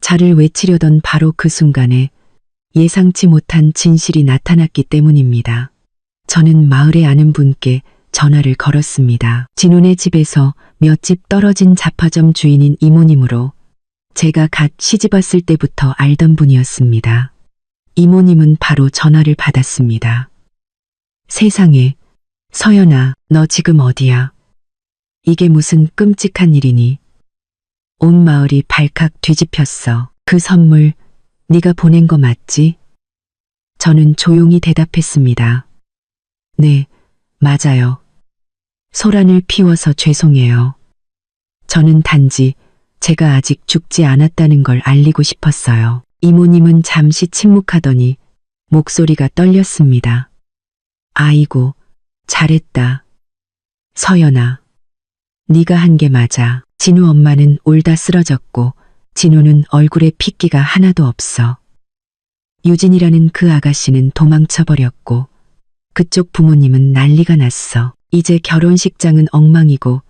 자를 외치려던 바로 그 순간에 예상치 못한 진실이 나타났기 때문입니다. 저는 마을에 아는 분께 전화를 걸었습니다. 진훈의 집에서 몇 집 떨어진 잡화점 주인인 이모님으로 제가 갓 시집왔을 때부터 알던 분이었습니다. 이모님은 바로 전화를 받았습니다. 세상에, 서연아, 너 지금 어디야? 이게 무슨 끔찍한 일이니? 온 마을이 발칵 뒤집혔어. 그 선물 네가 보낸 거 맞지? 저는 조용히 대답했습니다. 네, 맞아요. 소란을 피워서 죄송해요. 저는 단지 제가 아직 죽지 않았다는 걸 알리고 싶었어요. 이모님은 잠시 침묵하더니 목소리가 떨렸습니다. 아이고, 잘했다. 서연아, 네가 한 게 맞아. 진우 엄마는 울다 쓰러졌고 진우는 얼굴에 핏기가 하나도 없어. 유진이라는 그 아가씨는 도망쳐버렸고 그쪽 부모님은 난리가 났어. 이제 결혼식장은 엉망이고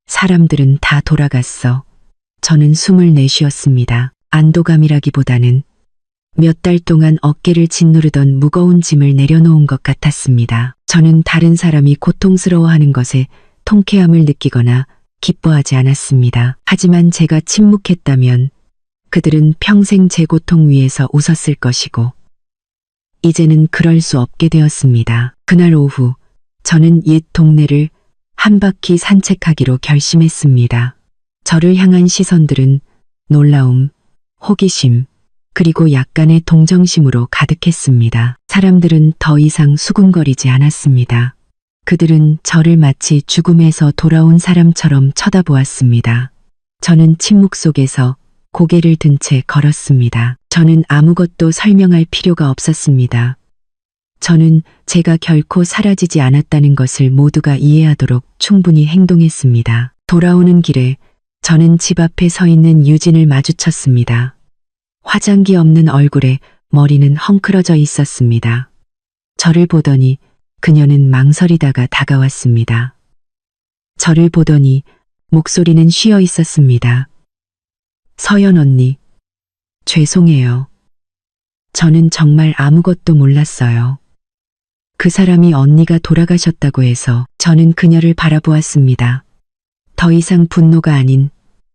사람들은 다 돌아갔어. 저는 숨을 내쉬었습니다. 안도감이라기보다는 몇 달 동안 어깨를 짓누르던 무거운 짐을 내려놓은 것 같았습니다. 저는 다른 사람이 고통스러워하는 것에 통쾌함을 느끼거나 기뻐하지 않았습니다. 하지만 제가 침묵했다면 그들은 평생 제 고통 위에서 웃었을 것이고 이제는 그럴 수 없게 되었습니다. 그날 오후 저는 옛 동네를 한 바퀴 산책하기로 결심했습니다. 저를 향한 시선들은 놀라움, 호기심, 그리고 약간의 동정심으로 가득했습니다. 사람들은 더 이상 수군거리지 않았습니다. 그들은 저를 마치 죽음에서 돌아온 사람처럼 쳐다보았습니다. 저는 침묵 속에서 고개를 든 채 걸었습니다. 저는 아무것도 설명할 필요가 없었습니다. 저는 제가 결코 사라지지 않았다는 것을 모두가 이해하도록 충분히 행동했습니다. 돌아오는 길에 저는 집 앞에 서 있는 유진을 마주쳤습니다. 화장기 없는 얼굴에 머리는 헝클어져 있었습니다. 저를 보더니 그녀는 망설이다가 다가왔습니다. 저를 보더니 목소리는 쉬어 있었습니다. 서연 언니, 죄송해요. 저는 정말 아무것도 몰랐어요. 그 사람이 언니가 돌아가셨다고 해서 저는 그녀를 바라보았습니다. 더 이상 분노가 아닌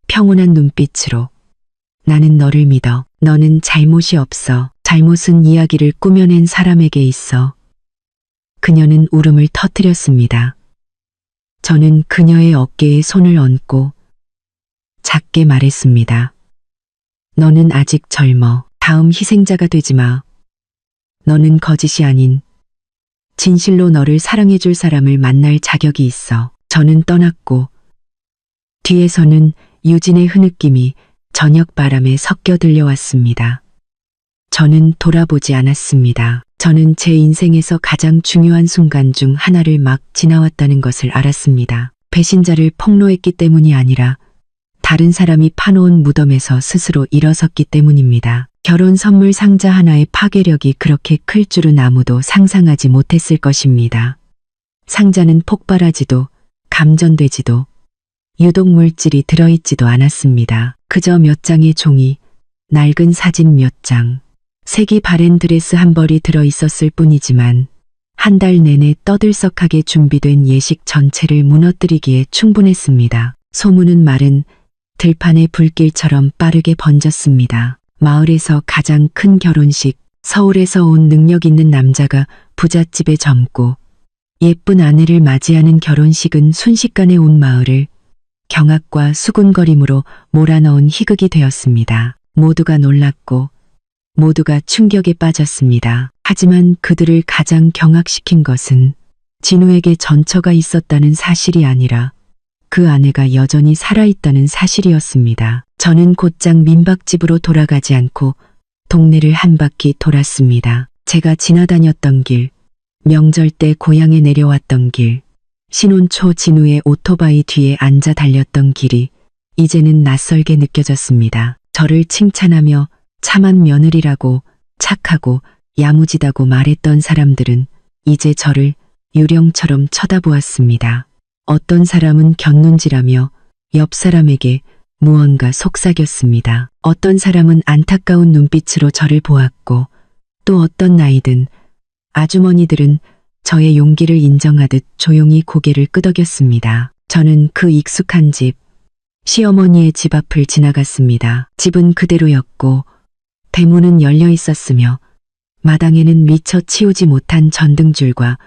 평온한 눈빛으로 나는 너를 믿어. 너는 잘못이 없어. 잘못은 이야기를 꾸며낸 사람에게 있어. 그녀는 울음을 터뜨렸습니다. 저는 그녀의 어깨에 손을 얹고 작게 말했습니다. 너는 아직 젊어. 다음 희생자가 되지 마. 너는 거짓이 아닌 진실로 너를 사랑해줄 사람을 만날 자격이 있어. 저는 떠났고 뒤에서는 유진의 흐느낌이 저녁 바람에 섞여 들려왔습니다. 저는 돌아보지 않았습니다. 저는 제 인생에서 가장 중요한 순간 중 하나를 막 지나왔다는 것을 알았습니다. 배신자를 폭로했기 때문이 아니라 다른 사람이 파놓은 무덤에서 스스로 일어섰기 때문입니다. 결혼 선물 상자 하나의 파괴력이 그렇게 클 줄은 아무도 상상하지 못했을 것입니다. 상자는 폭발하지도 감전되지도 유독 물질이 들어있지도 않았습니다. 그저 몇 장의 종이, 낡은 사진 몇 장, 색이 바랜 드레스 한 벌이 들어있었을 뿐이지만 한 달 내내 떠들썩하게 준비된 예식 전체를 무너뜨리기에 충분했습니다. 소문은 마른 들판의 불길처럼 빠르게 번졌습니다. 마을에서 가장 큰 결혼식, 서울에서 온 능력 있는 남자가 부잣집에 젊고 예쁜 아내를 맞이하는 결혼식은 순식간에 온 마을을 경악과 수군거림으로 몰아넣은 희극이 되었습니다. 모두가 놀랐고 모두가 충격에 빠졌습니다. 하지만 그들을 가장 경악시킨 것은 진우에게 전처가 있었다는 사실이 아니라 그 아내가 여전히 살아있다는 사실이었습니다. 저는 곧장 민박집으로 돌아가지 않고 동네를 한 바퀴 돌았습니다. 제가 지나다녔던 길, 명절 때 고향에 내려왔던 길, 신혼 초 진우의 오토바이 뒤에 앉아 달렸던 길이 이제는 낯설게 느껴졌습니다. 저를 칭찬하며 참한 며느리라고 착하고 야무지다고 말했던 사람들은 이제 저를 유령처럼 쳐다보았습니다. 어떤 사람은 곁눈질하며 옆 사람에게 무언가 속삭였습니다. 어떤 사람은 안타까운 눈빛으로 저를 보았고 또 어떤 나이든 아주머니들은 저의 용기를 인정하듯 조용히 고개를 끄덕였습니다. 저는 그 익숙한 집, 시어머니의 집 앞을 지나갔습니다. 집은 그대로였고 대문은 열려 있었으며 마당에는 미처 치우지 못한 전등줄과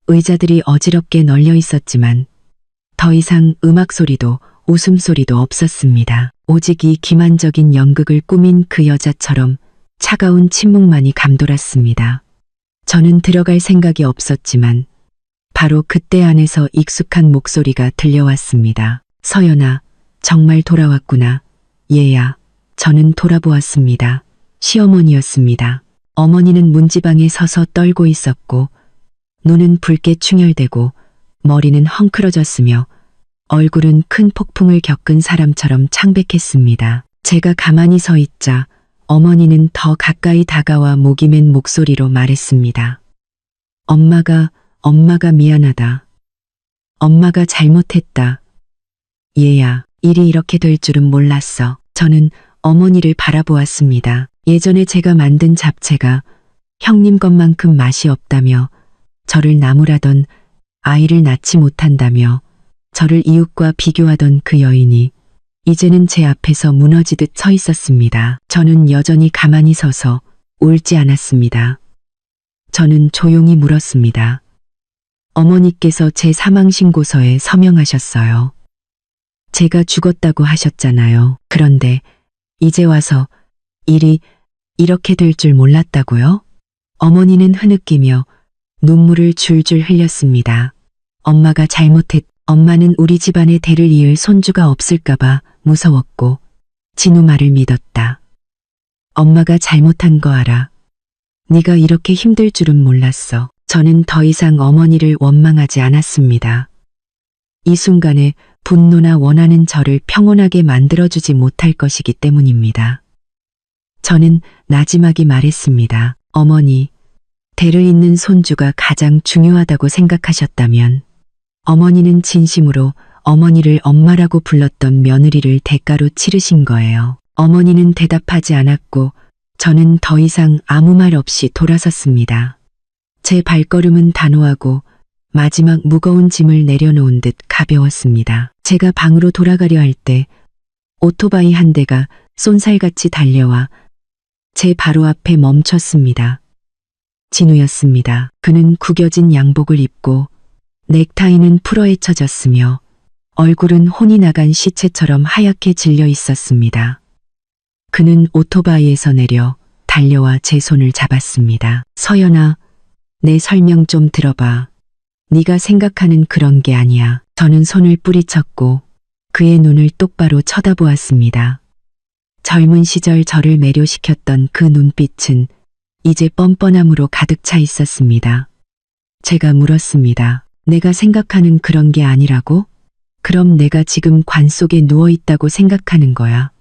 의자들이 어지럽게 널려 있었지만 더 이상 음악 소리도 웃음소리도 없었습니다. 오직 이 기만적인 연극을 꾸민 그 여자처럼 차가운 침묵만이 감돌았습니다. 저는 들어갈 생각이 없었지만 바로 그때 안에서 익숙한 목소리가 들려왔습니다. 서연아, 정말 돌아왔구나. 얘야. 저는 돌아보았습니다. 시어머니였습니다. 어머니는 문지방에 서서 떨고 있었고 눈은 붉게 충혈되고 머리는 헝클어졌으며 얼굴은 큰 폭풍을 겪은 사람처럼 창백했습니다. 제가 가만히 서 있자 어머니는 더 가까이 다가와 목이 맨 목소리로 말했습니다. 엄마가 미안하다. 엄마가 잘못했다. 얘야, 일이 이렇게 될 줄은 몰랐어. 저는 어머니를 바라보았습니다. 예전에 제가 만든 잡채가 형님 것만큼 맛이 없다며 저를 나무라던 아이를 낳지 못한다며 저를 이웃과 비교하던 그 여인이 이제는 제 앞에서 무너지듯 서 있었습니다. 저는 여전히 가만히 서서 울지 않았습니다. 저는 조용히 물었습니다. 어머니께서 제 사망신고서에 서명하셨어요. 제가 죽었다고 하셨잖아요. 그런데 이제 와서 일이 이렇게 될 줄 몰랐다고요? 어머니는 흐느끼며 눈물을 줄줄 흘렸습니다. 엄마는 우리 집안의 대를 이을 손주가 없을까봐 무서웠고 진우 말을 믿었다. 엄마가 잘못한 거 알아. 네가 이렇게 힘들 줄은 몰랐어. 저는 더 이상 어머니를 원망하지 않았습니다. 이 순간에 분노나 원하는 저를 평온하게 만들어주지 못할 것이기 때문입니다. 저는 나지막이 말했습니다. 어머니, 대를 잇는 손주가 가장 중요하다고 생각하셨다면 어머니는 진심으로 어머니를 엄마라고 불렀던 며느리를 대가로 치르신 거예요. 어머니는 대답하지 않았고 저는 더 이상 아무 말 없이 돌아섰습니다. 제 발걸음은 단호하고 마지막 무거운 짐을 내려놓은 듯 가벼웠습니다. 제가 방으로 돌아가려 할 때 오토바이 한 대가 쏜살같이 달려와 제 바로 앞에 멈췄습니다. 진우였습니다. 그는 구겨진 양복을 입고 넥타이는 풀어헤쳐졌으며 얼굴은 혼이 나간 시체처럼 하얗게 질려 있었습니다. 그는 오토바이에서 내려 달려와 제 손을 잡았습니다. 서연아, 내 설명 좀 들어봐. 네가 생각하는 그런 게 아니야. 저는 손을 뿌리쳤고 그의 눈을 똑바로 쳐다보았습니다. 젊은 시절 저를 매료시켰던 그 눈빛은 이제 뻔뻔함으로 가득 차 있었습니다. 제가 물었습니다. 내가 생각하는 그런 게 아니라고? 그럼 내가 지금 관 속에 누워 있다고 생각하는 거야.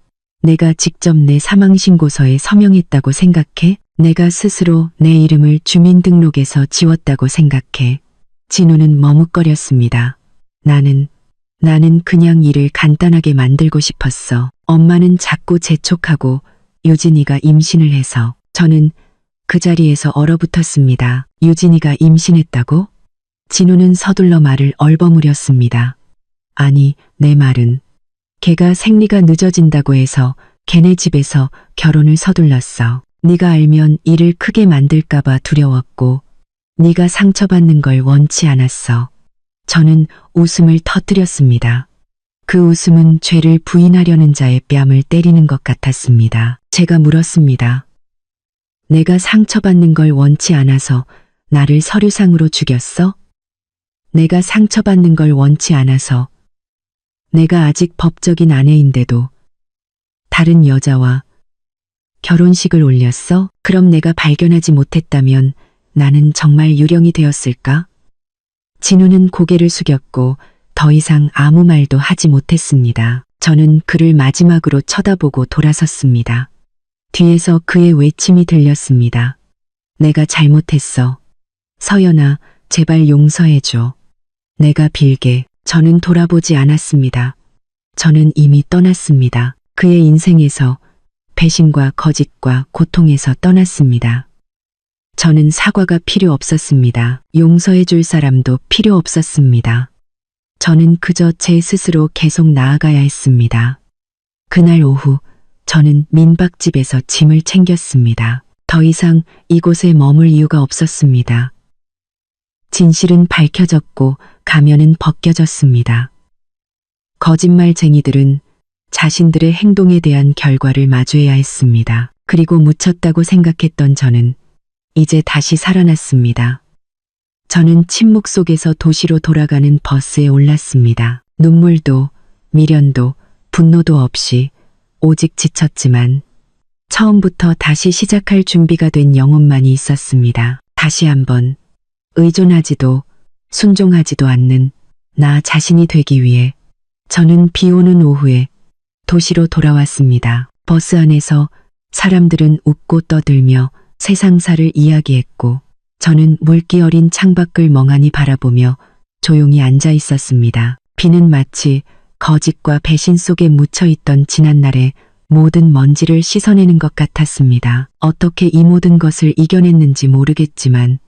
내가 직접 내 사망신고서에 서명했다고 생각해? 내가 스스로 내 이름을 주민등록에서 지웠다고 생각해? 진우는 머뭇거렸습니다. 나는 그냥 일을 간단하게 만들고 싶었어. 엄마는 자꾸 재촉하고 유진이가 임신을 해서. 저는 그 자리에서 얼어붙었습니다. 유진이가 임신했다고? 진우는 서둘러 말을 얼버무렸습니다. 아니, 내 말은 걔가 생리가 늦어진다고 해서 걔네 집에서 결혼을 서둘렀어. 네가 알면 일을 크게 만들까봐 두려웠고 네가 상처받는 걸 원치 않았어. 저는 웃음을 터뜨렸습니다. 그 웃음은 죄를 부인하려는 자의 뺨을 때리는 것 같았습니다. 제가 물었습니다. 내가 상처받는 걸 원치 않아서 나를 서류상으로 죽였어? 내가 상처받는 걸 원치 않아서 내가 아직 법적인 아내인데도 다른 여자와 결혼식을 올렸어? 그럼 내가 발견하지 못했다면 나는 정말 유령이 되었을까? 진우는 고개를 숙였고 더 이상 아무 말도 하지 못했습니다. 저는 그를 마지막으로 쳐다보고 돌아섰습니다. 뒤에서 그의 외침이 들렸습니다. 내가 잘못했어. 서연아, 제발 용서해줘. 내가 빌게. 저는 돌아보지 않았습니다. 저는 이미 떠났습니다. 그의 인생에서 배신과 거짓과 고통에서 떠났습니다. 저는 사과가 필요 없었습니다. 용서해 줄 사람도 필요 없었습니다. 저는 그저 제 스스로 계속 나아가야 했습니다. 그날 오후 저는 민박집에서 짐을 챙겼습니다. 더 이상 이곳에 머물 이유가 없었습니다. 진실은 밝혀졌고 가면은 벗겨졌습니다. 거짓말쟁이들은 자신들의 행동에 대한 결과를 마주해야 했습니다. 그리고 묻혔다고 생각했던 저는 이제 다시 살아났습니다. 저는 침묵 속에서 도시로 돌아가는 버스에 올랐습니다. 눈물도 미련도 분노도 없이 오직 지쳤지만 처음부터 다시 시작할 준비가 된 영혼만이 있었습니다. 다시 한번 의존하지도 순종하지도 않는 나 자신이 되기 위해 저는 비 오는 오후에 도시로 돌아왔습니다. 버스 안에서 사람들은 웃고 떠들며 세상사를 이야기했고 저는 물기 어린 창밖을 멍하니 바라보며 조용히 앉아 있었습니다. 비는 마치 거짓과 배신 속에 묻혀있던 지난날의 모든 먼지를 씻어내는 것 같았습니다. 어떻게 이 모든 것을 이겨냈는지 모르겠지만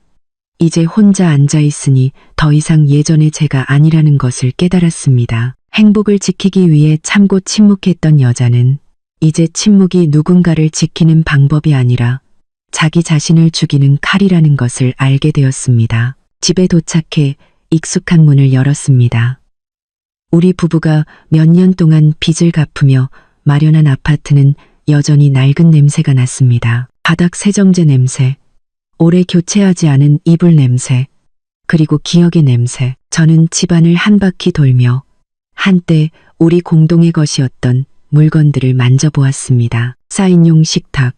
이제 혼자 앉아 있으니 더 이상 예전의 제가 아니라는 것을 깨달았습니다. 행복을 지키기 위해 참고 침묵했던 여자는 이제 침묵이 누군가를 지키는 방법이 아니라 자기 자신을 죽이는 칼이라는 것을 알게 되었습니다. 집에 도착해 익숙한 문을 열었습니다. 우리 부부가 몇 년 동안 빚을 갚으며 마련한 아파트는 여전히 낡은 냄새가 났습니다. 바닥 세정제 냄새, 오래 교체하지 않은 이불 냄새, 그리고 기억의 냄새. 저는 집안을 한 바퀴 돌며 한때 우리 공동의 것이었던 물건들을 만져보았습니다. 사인용 식탁,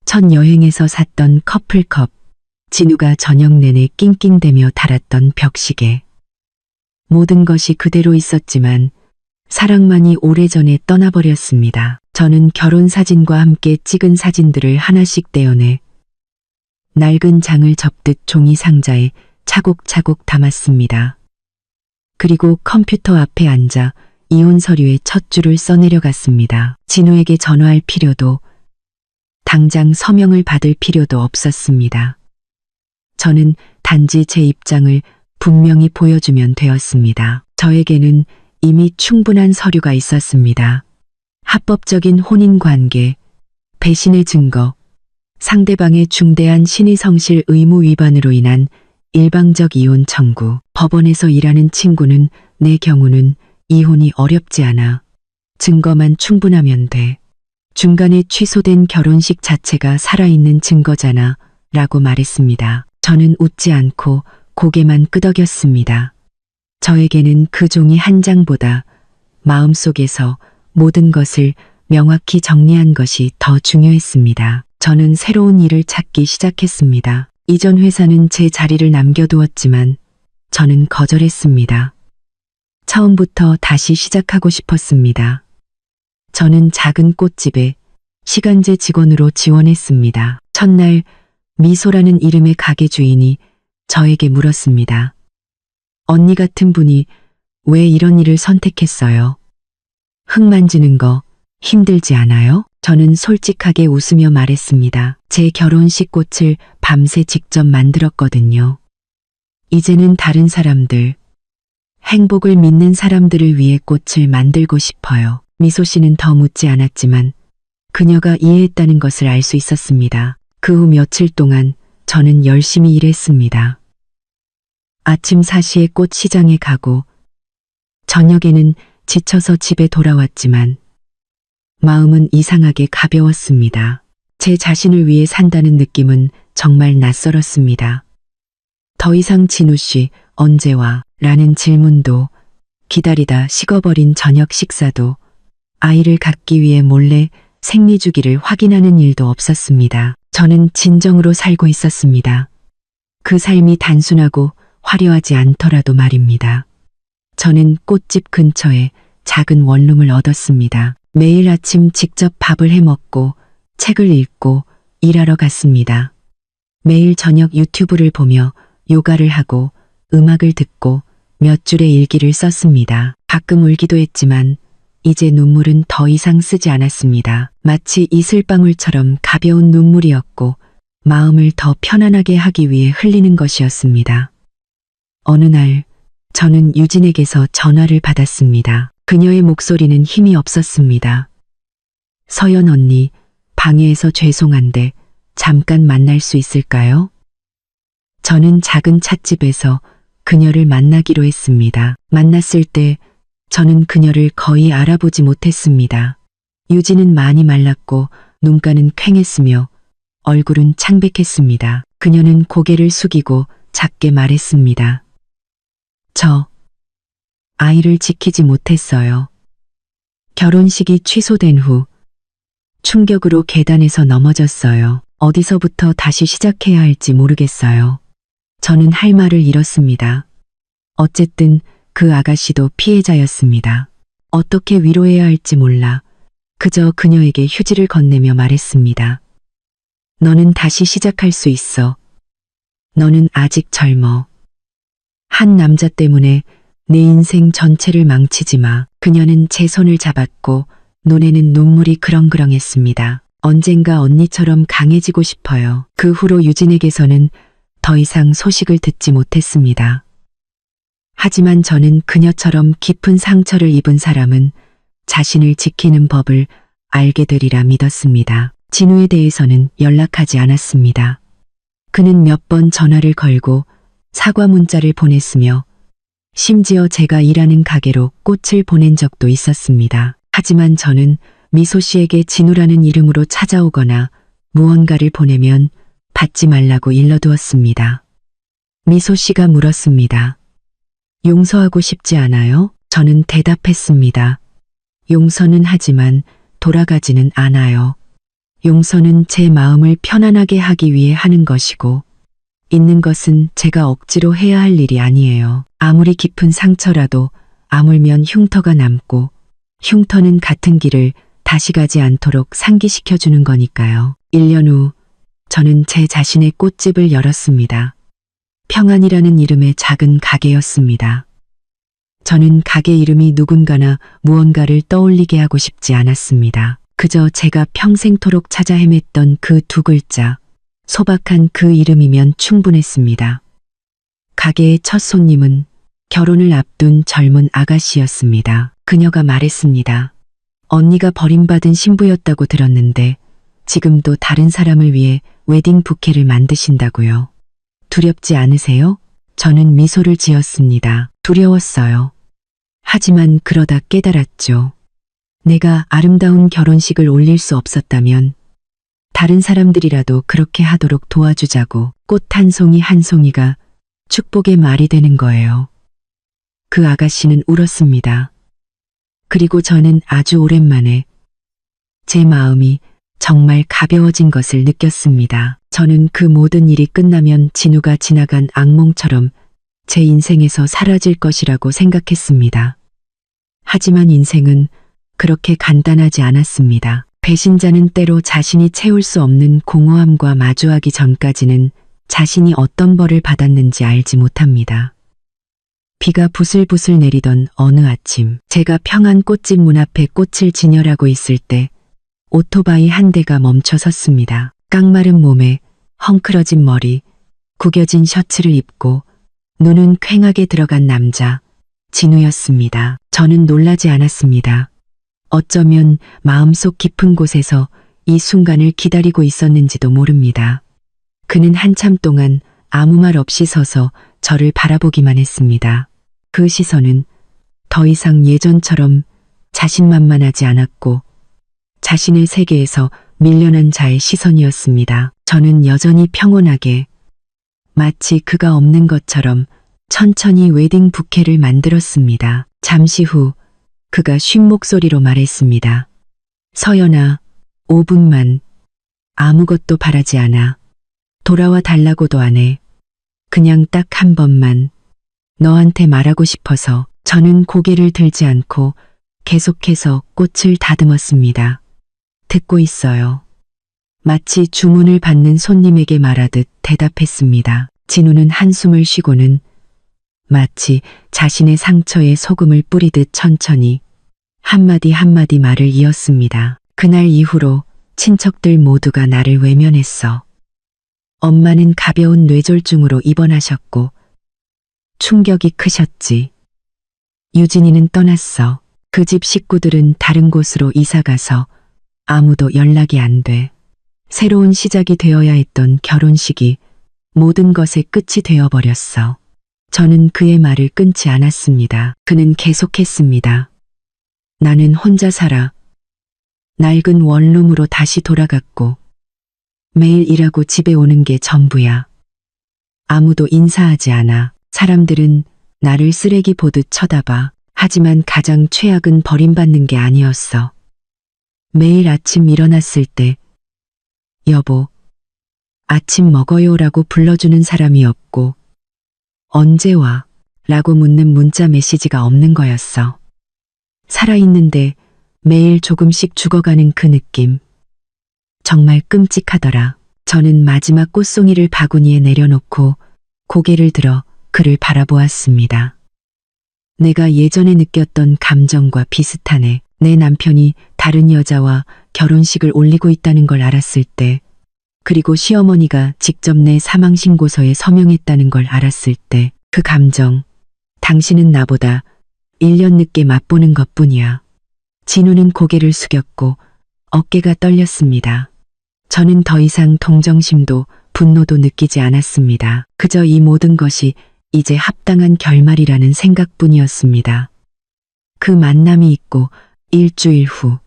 첫 여행에서 샀던 커플컵, 진우가 저녁 내내 낑낑대며 달았던 벽시계. 모든 것이 그대로 있었지만 사랑만이 오래전에 떠나버렸습니다. 저는 결혼사진과 함께 찍은 사진들을 하나씩 떼어내 낡은 장을 접듯 종이 상자에 차곡차곡 담았습니다. 그리고 컴퓨터 앞에 앉아 이혼 서류의 첫 줄을 써내려갔습니다. 진우에게 전화할 필요도 당장 서명을 받을 필요도 없었습니다. 저는 단지 제 입장을 분명히 보여주면 되었습니다. 저에게는 이미 충분한 서류가 있었습니다. 합법적인 혼인관계, 배신의 증거, 상대방의 중대한 신의성실 의무 위반으로 인한 일방적 이혼 청구. 법원에서 일하는 친구는 내 경우는 이혼이 어렵지 않아. 증거만 충분하면 돼. 중간에 취소된 결혼식 자체가 살아있는 증거잖아 라고 말했습니다. 저는 웃지 않고 고개만 끄덕였습니다. 저에게는 그 종이 한 장보다 마음속에서 모든 것을 명확히 정리한 것이 더 중요했습니다. 저는 새로운 일을 찾기 시작했습니다. 이전 회사는 제 자리를 남겨두었지만 저는 거절했습니다. 처음부터 다시 시작하고 싶었습니다. 저는 작은 꽃집에 시간제 직원으로 지원했습니다. 첫날 미소라는 이름의 가게 주인이 저에게 물었습니다. 언니 같은 분이 왜 이런 일을 선택했어요? 흙 만지는 거 힘들지 않아요? 저는 솔직하게 웃으며 말했습니다. 제 결혼식 꽃을 밤새 직접 만들었거든요. 이제는 다른 사람들, 행복을 믿는 사람들을 위해 꽃을 만들고 싶어요. 미소 씨는 더 묻지 않았지만 그녀가 이해했다는 것을 알 수 있었습니다. 그 후 며칠 동안 저는 열심히 일했습니다. 아침 4시에 꽃 시장에 가고 저녁에는 지쳐서 집에 돌아왔지만 마음은 이상하게 가벼웠습니다. 제 자신을 위해 산다는 느낌은 정말 낯설었습니다. 더 이상 진우 씨 언제 와? 라는 질문도 기다리다 식어버린 저녁 식사도 아이를 갖기 위해 몰래 생리주기를 확인하는 일도 없었습니다. 저는 진정으로 살고 있었습니다. 그 삶이 단순하고 화려하지 않더라도 말입니다. 저는 꽃집 근처에 작은 원룸을 얻었습니다. 매일 아침 직접 밥을 해 먹고 책을 읽고 일하러 갔습니다. 매일 저녁 유튜브를 보며 요가를 하고 음악을 듣고 몇 줄의 일기를 썼습니다. 가끔 울기도 했지만 이제 눈물은 더 이상 쓰지 않았습니다. 마치 이슬방울처럼 가벼운 눈물이었고 마음을 더 편안하게 하기 위해 흘리는 것이었습니다. 어느 날 저는 유진에게서 전화를 받았습니다. 그녀의 목소리는 힘이 없었습니다. 서연 언니, 방해해서 죄송한데 잠깐 만날 수 있을까요? 저는 작은 찻집에서 그녀를 만나기로 했습니다. 만났을 때 저는 그녀를 거의 알아보지 못했습니다. 유진은 많이 말랐고 눈가는 퀭했으며 얼굴은 창백했습니다. 그녀는 고개를 숙이고 작게 말했습니다. 저 아이를 지키지 못했어요. 결혼식이 취소된 후 충격으로 계단에서 넘어졌어요. 어디서부터 다시 시작해야 할지 모르겠어요. 저는 할 말을 잃었습니다. 어쨌든 그 아가씨도 피해자였습니다. 어떻게 위로해야 할지 몰라 그저 그녀에게 휴지를 건네며 말했습니다. 너는 다시 시작할 수 있어. 너는 아직 젊어. 한 남자 때문에 내 인생 전체를 망치지 마. 그녀는 제 손을 잡았고 눈에는 눈물이 그렁그렁했습니다. 언젠가 언니처럼 강해지고 싶어요. 그 후로 유진에게서는 더 이상 소식을 듣지 못했습니다. 하지만 저는 그녀처럼 깊은 상처를 입은 사람은 자신을 지키는 법을 알게 되리라 믿었습니다. 진우에 대해서는 연락하지 않았습니다. 그는 몇 번 전화를 걸고 사과 문자를 보냈으며 심지어 제가 일하는 가게로 꽃을 보낸 적도 있었습니다. 하지만 저는 미소 씨에게 진우라는 이름으로 찾아오거나 무언가를 보내면 받지 말라고 일러두었습니다. 미소 씨가 물었습니다. 용서하고 싶지 않아요? 저는 대답했습니다. 용서는 하지만 돌아가지는 않아요. 용서는 제 마음을 편안하게 하기 위해 하는 것이고 잊는 것은 제가 억지로 해야 할 일이 아니에요. 아무리 깊은 상처라도 아물면 흉터가 남고 흉터는 같은 길을 다시 가지 않도록 상기시켜주는 거니까요. 1년 후 저는 제 자신의 꽃집을 열었습니다. 평안이라는 이름의 작은 가게였습니다. 저는 가게 이름이 누군가나 무언가를 떠올리게 하고 싶지 않았습니다. 그저 제가 평생토록 찾아 헤맸던 그 두 글자, 소박한 그 이름이면 충분했습니다. 가게의 첫 손님은 결혼을 앞둔 젊은 아가씨였습니다. 그녀가 말했습니다. 언니가 버림받은 신부였다고 들었는데 지금도 다른 사람을 위해 웨딩 부케를 만드신다고요. 두렵지 않으세요? 저는 미소를 지었습니다. 두려웠어요. 하지만 그러다 깨달았죠. 내가 아름다운 결혼식을 올릴 수 없었다면 다른 사람들이라도 그렇게 하도록 도와주자고. 꽃 한 송이 한 송이가 축복의 말이 되는 거예요. 그 아가씨는 울었습니다. 그리고 저는 아주 오랜만에 제 마음이 정말 가벼워진 것을 느꼈습니다. 저는 그 모든 일이 끝나면 진우가 지나간 악몽처럼 제 인생에서 사라질 것이라고 생각했습니다. 하지만 인생은 그렇게 간단하지 않았습니다. 배신자는 때로 자신이 채울 수 없는 공허함과 마주하기 전까지는 자신이 어떤 벌을 받았는지 알지 못합니다. 비가 부슬부슬 내리던 어느 아침, 제가 평안 꽃집 문 앞에 꽃을 진열하고 있을 때 오토바이 한 대가 멈춰 섰습니다. 깡마른 몸에 헝클어진 머리, 구겨진 셔츠를 입고 눈은 퀭하게 들어간 남자, 진우였습니다. 저는 놀라지 않았습니다. 어쩌면 마음속 깊은 곳에서 이 순간을 기다리고 있었는지도 모릅니다. 그는 한참 동안 아무 말 없이 서서 저를 바라보기만 했습니다. 그 시선은 더 이상 예전처럼 자신만만하지 않았고 자신의 세계에서 밀려난 자의 시선이었습니다. 저는 여전히 평온하게 마치 그가 없는 것처럼 천천히 웨딩 부케를 만들었습니다. 잠시 후 그가 쉰 목소리로 말했습니다. 서연아, 5분만. 아무것도 바라지 않아. 돌아와 달라고도 안 해. 그냥 딱 한 번만. 너한테 말하고 싶어서. 저는 고개를 들지 않고 계속해서 꽃을 다듬었습니다. 듣고 있어요. 마치 주문을 받는 손님에게 말하듯 대답했습니다. 진우는 한숨을 쉬고는 마치 자신의 상처에 소금을 뿌리듯 천천히 한마디 한마디 말을 이었습니다. 그날 이후로 친척들 모두가 나를 외면했어. 엄마는 가벼운 뇌졸중으로 입원하셨고 충격이 크셨지. 유진이는 떠났어. 그 집 식구들은 다른 곳으로 이사가서 아무도 연락이 안 돼. 새로운 시작이 되어야 했던 결혼식이 모든 것의 끝이 되어버렸어. 저는 그의 말을 끊지 않았습니다. 그는 계속했습니다. 나는 혼자 살아. 낡은 원룸으로 다시 돌아갔고 매일 일하고 집에 오는 게 전부야. 아무도 인사하지 않아. 사람들은 나를 쓰레기 보듯 쳐다봐. 하지만 가장 최악은 버림받는 게 아니었어. 매일 아침 일어났을 때 여보, 아침 먹어요라고 불러주는 사람이 없고 언제 와? 라고 묻는 문자 메시지가 없는 거였어. 살아있는데 매일 조금씩 죽어가는 그 느낌. 정말 끔찍하더라. 저는 마지막 꽃송이를 바구니에 내려놓고 고개를 들어 그를 바라보았습니다. 내가 예전에 느꼈던 감정과 비슷하네. 내 남편이 다른 여자와 결혼식을 올리고 있다는 걸 알았을 때, 그리고 시어머니가 직접 내 사망신고서에 서명했다는 걸 알았을 때, 그 감정, 당신은 나보다 1년 늦게 맛보는 것뿐이야. 진우는 고개를 숙였고 어깨가 떨렸습니다. 저는 더 이상 동정심도 분노도 느끼지 않았습니다. 그저 이 모든 것이 이제 합당한 결말이라는 생각뿐이었습니다. 그 만남이 있고 일주일 후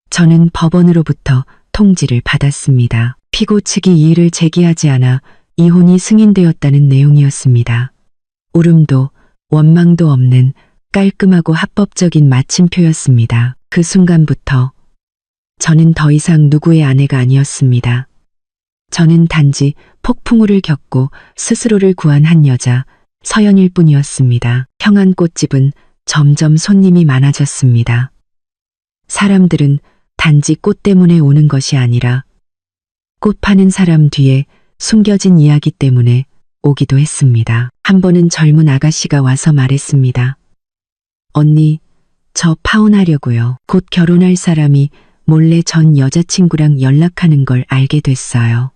저는 법원으로부터 통지를 받았습니다. 피고 측이 이의를 제기하지 않아 이혼이 승인되었다는 내용이었습니다. 울음도 원망도 없는 깔끔하고 합법적인 마침표였습니다. 그 순간부터 저는 더 이상 누구의 아내가 아니었습니다. 저는 단지 폭풍우를 겪고 스스로를 구한 한 여자, 서연일 뿐이었습니다. 평안 꽃집은 점점 손님이 많아졌습니다. 사람들은 단지 꽃 때문에 오는 것이 아니라 꽃 파는 사람 뒤에 숨겨진 이야기 때문에 오기도 했습니다. 한 번은 젊은 아가씨가 와서 말했습니다. 언니, 저 파혼하려고요. 곧 결혼할 사람이 몰래 전 여자친구랑 연락하는 걸 알게 됐어요.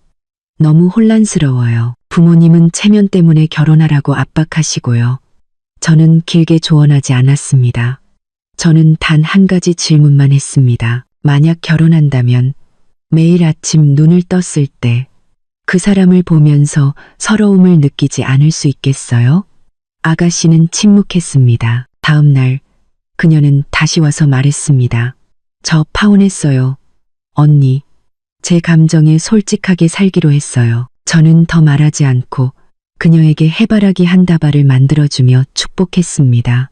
너무 혼란스러워요. 부모님은 체면 때문에 결혼하라고 압박하시고요. 저는 길게 조언하지 않았습니다. 저는 단 한 가지 질문만 했습니다. 만약 결혼한다면 매일 아침 눈을 떴을 때 그 사람을 보면서 서러움을 느끼지 않을 수 있겠어요? 아가씨는 침묵했습니다. 다음 날 그녀는 다시 와서 말했습니다. 저 파혼했어요. 언니, 제 감정에 솔직하게 살기로 했어요. 저는 더 말하지 않고 그녀에게 해바라기 한 다발을 만들어주며 축복했습니다.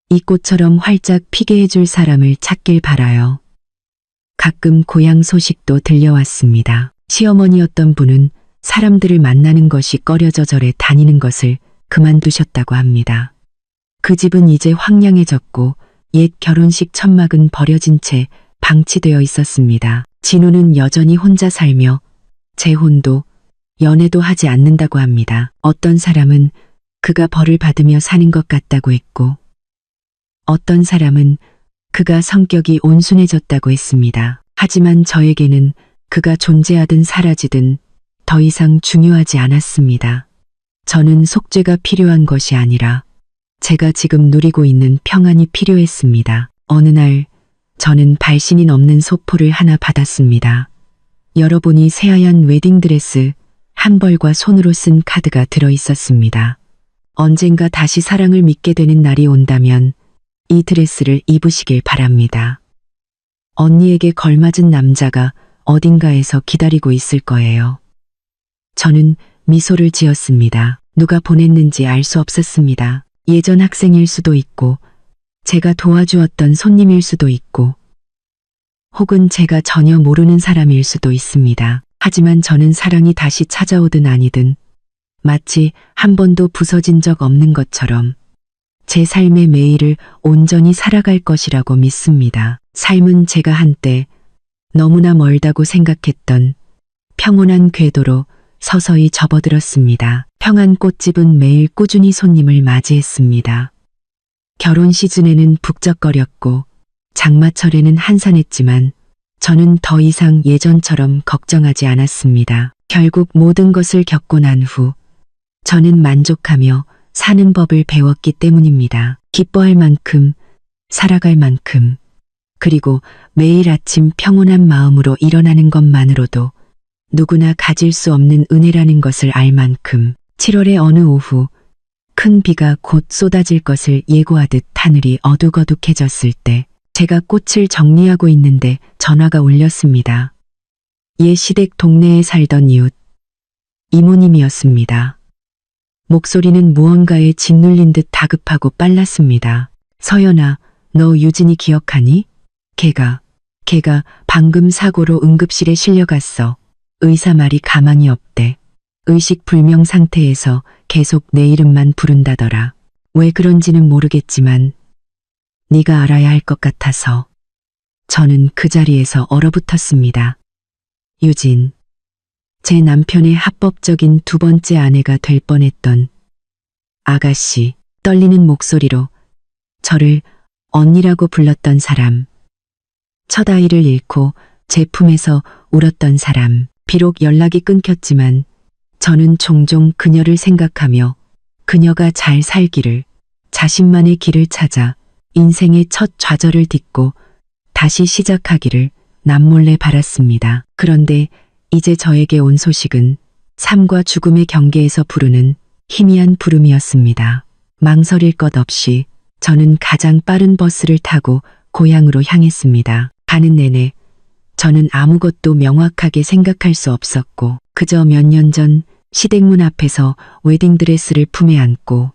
이 꽃처럼 활짝 피게 해줄 사람을 찾길 바라요. 가끔 고향 소식도 들려왔습니다. 시어머니였던 분은 사람들을 만나는 것이 꺼려져 절에 다니는 것을 그만두셨다고 합니다. 그 집은 이제 황량해졌고 옛 결혼식 천막은 버려진 채 방치되어 있었습니다. 진우는 여전히 혼자 살며 재혼도 연애도 하지 않는다고 합니다. 어떤 사람은 그가 벌을 받으며 사는 것 같다고 했고 어떤 사람은 그가 성격이 온순해졌다고 했습니다. 하지만 저에게는 그가 존재하든 사라지든 더 이상 중요하지 않았습니다. 저는 속죄가 필요한 것이 아니라 제가 지금 누리고 있는 평안이 필요했습니다. 어느 날 저는 발신인 없는 소포를 하나 받았습니다. 열어보니 새하얀 웨딩드레스 한 벌과 손으로 쓴 카드가 들어있었습니다. 언젠가 다시 사랑을 믿게 되는 날이 온다면 이 드레스를 입으시길 바랍니다. 언니에게 걸맞은 남자가 어딘가에서 기다리고 있을 거예요. 저는 미소를 지었습니다. 누가 보냈는지 알 수 없었습니다. 예전 학생일 수도 있고 제가 도와주었던 손님일 수도 있고 혹은 제가 전혀 모르는 사람일 수도 있습니다. 하지만 저는 사랑이 다시 찾아오든 아니든 마치 한 번도 부서진 적 없는 것처럼 제 삶의 매일을 온전히 살아갈 것이라고 믿습니다. 삶은 제가 한때 너무나 멀다고 생각했던 평온한 궤도로 서서히 접어들었습니다. 평안 꽃집은 매일 꾸준히 손님을 맞이했습니다. 결혼 시즌에는 북적거렸고 장마철에는 한산했지만 저는 더 이상 예전처럼 걱정하지 않았습니다. 결국 모든 것을 겪고 난 후 저는 만족하며 사는 법을 배웠기 때문입니다. 기뻐할 만큼, 살아갈 만큼, 그리고 매일 아침 평온한 마음으로 일어나는 것만으로도 누구나 가질 수 없는 은혜라는 것을 알 만큼 7월의 어느 오후 큰 비가 곧 쏟아질 것을 예고하듯 하늘이 어둑어둑해졌을 때 제가 꽃을 정리하고 있는데 전화가 울렸습니다. 옛 시댁 동네에 살던 이웃, 이모님이었습니다. 목소리는 무언가에 짓눌린 듯 다급하고 빨랐습니다. 서연아, 너 유진이 기억하니? 걔가 방금 사고로 응급실에 실려갔어. 의사 말이 가망이 없대. 의식 불명 상태에서 계속 내 이름만 부른다더라. 왜 그런지는 모르겠지만 네가 알아야 할 것 같아서. 저는 그 자리에서 얼어붙었습니다. 유진, 제 남편의 합법적인 두 번째 아내가 될 뻔했던 아가씨, 떨리는 목소리로 저를 언니라고 불렀던 사람, 첫 아이를 잃고 제 품에서 울었던 사람. 비록 연락이 끊겼지만 저는 종종 그녀를 생각하며 그녀가 잘 살기를, 자신만의 길을 찾아 인생의 첫 좌절을 딛고 다시 시작하기를 남몰래 바랐습니다. 그런데 이제 저에게 온 소식은 삶과 죽음의 경계에서 부르는 희미한 부름이었습니다. 망설일 것 없이 저는 가장 빠른 버스를 타고 고향으로 향했습니다. 가는 내내 저는 아무것도 명확하게 생각할 수 없었고 그저 몇 년 전 시댁문 앞에서 웨딩드레스를 품에 안고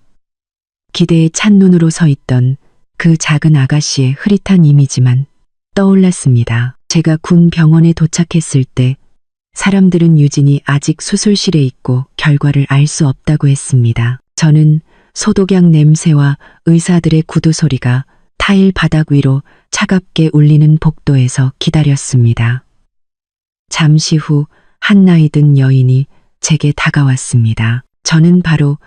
기대에 찬 눈으로 서 있던 그 작은 아가씨의 흐릿한 이미지만 떠올랐습니다. 제가 군 병원에 도착했을 때 사람들은 유진이 아직 수술실에 있고 결과를 알 수 없다고 했습니다. 저는 소독약 냄새와 의사들의 구두 소리가 타일 바닥 위로 차갑게 울리는 복도에서 기다렸습니다. 잠시 후 한 나이 든 여인이 제게 다가왔습니다. 저는 바로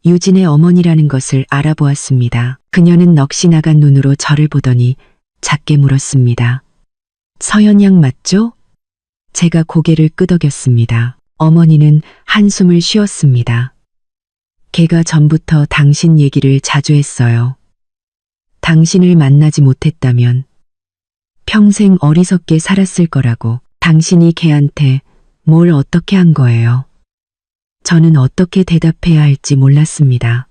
유진의 어머니라는 것을 알아보았습니다. 그녀는 넋이 나간 눈으로 저를 보더니 작게 물었습니다. 서연 양 맞죠? 제가 고개를 끄덕였습니다. 어머니는 한숨을 쉬었습니다. 걔가 전부터 당신 얘기를 자주 했어요. 당신을 만나지 못했다면 평생 어리석게 살았을 거라고. 당신이 걔한테 뭘 어떻게 한 거예요? 저는 어떻게 대답해야 할지 몰랐습니다.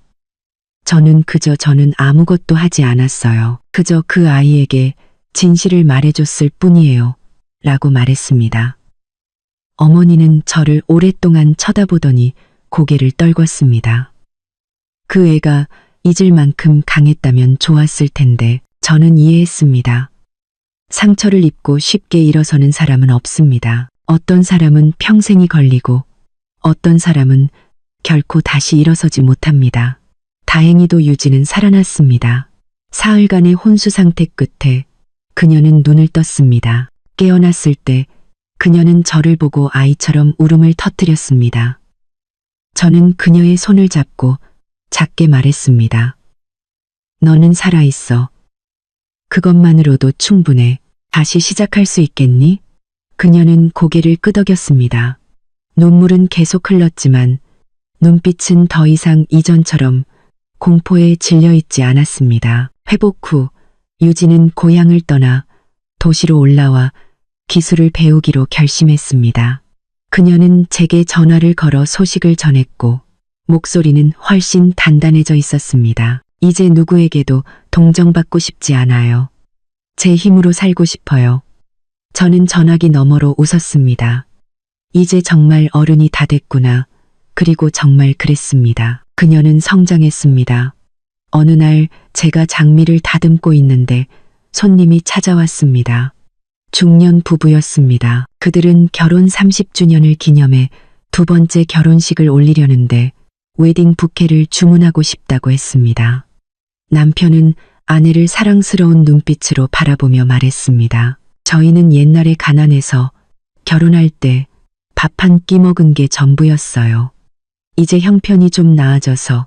저는 아무것도 하지 않았어요. 그저 그 아이에게 진실을 말해줬을 뿐이에요. 라고 말했습니다. 어머니는 저를 오랫동안 쳐다보더니 고개를 떨궜습니다. 그 애가 잊을 만큼 강했다면 좋았을 텐데 저는 이해했습니다. 상처를 입고 쉽게 일어서는 사람은 없습니다. 어떤 사람은 평생이 걸리고 어떤 사람은 결코 다시 일어서지 못합니다. 다행히도 유진은 살아났습니다. 사흘간의 혼수 상태 끝에 그녀는 눈을 떴습니다. 깨어났을 때 그녀는 저를 보고 아이처럼 울음을 터뜨렸습니다. 저는 그녀의 손을 잡고 작게 말했습니다. 너는 살아있어. 그것만으로도 충분해. 다시 시작할 수 있겠니? 그녀는 고개를 끄덕였습니다. 눈물은 계속 흘렀지만 눈빛은 더 이상 이전처럼 공포에 질려있지 않았습니다. 회복 후 유진은 고향을 떠나 도시로 올라와 기술을 배우기로 결심했습니다. 그녀는 제게 전화를 걸어 소식을 전했고 목소리는 훨씬 단단해져 있었습니다. 이제 누구에게도 동정받고 싶지 않아요. 제 힘으로 살고 싶어요. 저는 전화기 너머로 웃었습니다. 이제 정말 어른이 다 됐구나. 그리고 정말 그랬습니다. 그녀는 성장했습니다. 어느 날 제가 장미를 다듬고 있는데 손님이 찾아왔습니다. 중년 부부였습니다. 그들은 결혼 30주년을 기념해 두 번째 결혼식을 올리려는데 웨딩 부케를 주문하고 싶다고 했습니다. 남편은 아내를 사랑스러운 눈빛으로 바라보며 말했습니다. 저희는 옛날에 가난해서 결혼할 때 밥 한 끼 먹은 게 전부였어요. 이제 형편이 좀 나아져서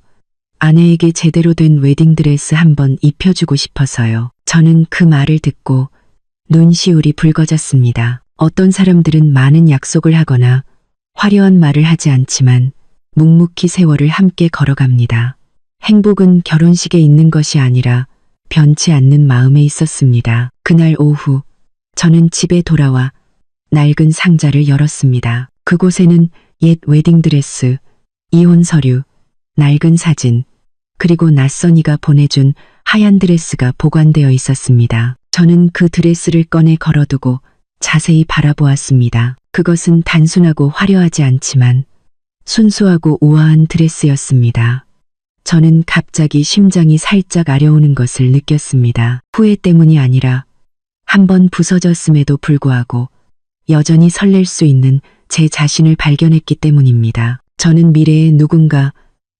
아내에게 제대로 된 웨딩드레스 한번 입혀주고 싶어서요. 저는 그 말을 듣고 눈시울이 붉어졌습니다. 어떤 사람들은 많은 약속을 하거나 화려한 말을 하지 않지만 묵묵히 세월을 함께 걸어갑니다. 행복은 결혼식에 있는 것이 아니라 변치 않는 마음에 있었습니다. 그날 오후 저는 집에 돌아와 낡은 상자를 열었습니다. 그곳에는 옛 웨딩드레스, 이혼 서류, 낡은 사진, 그리고 낯선이가 보내준 하얀 드레스가 보관되어 있었습니다. 저는 그 드레스를 꺼내 걸어두고 자세히 바라보았습니다. 그것은 단순하고 화려하지 않지만 순수하고 우아한 드레스였습니다. 저는 갑자기 심장이 살짝 아려오는 것을 느꼈습니다. 후회 때문이 아니라 한번 부서졌음에도 불구하고 여전히 설렐 수 있는 제 자신을 발견했기 때문입니다. 저는 미래에 누군가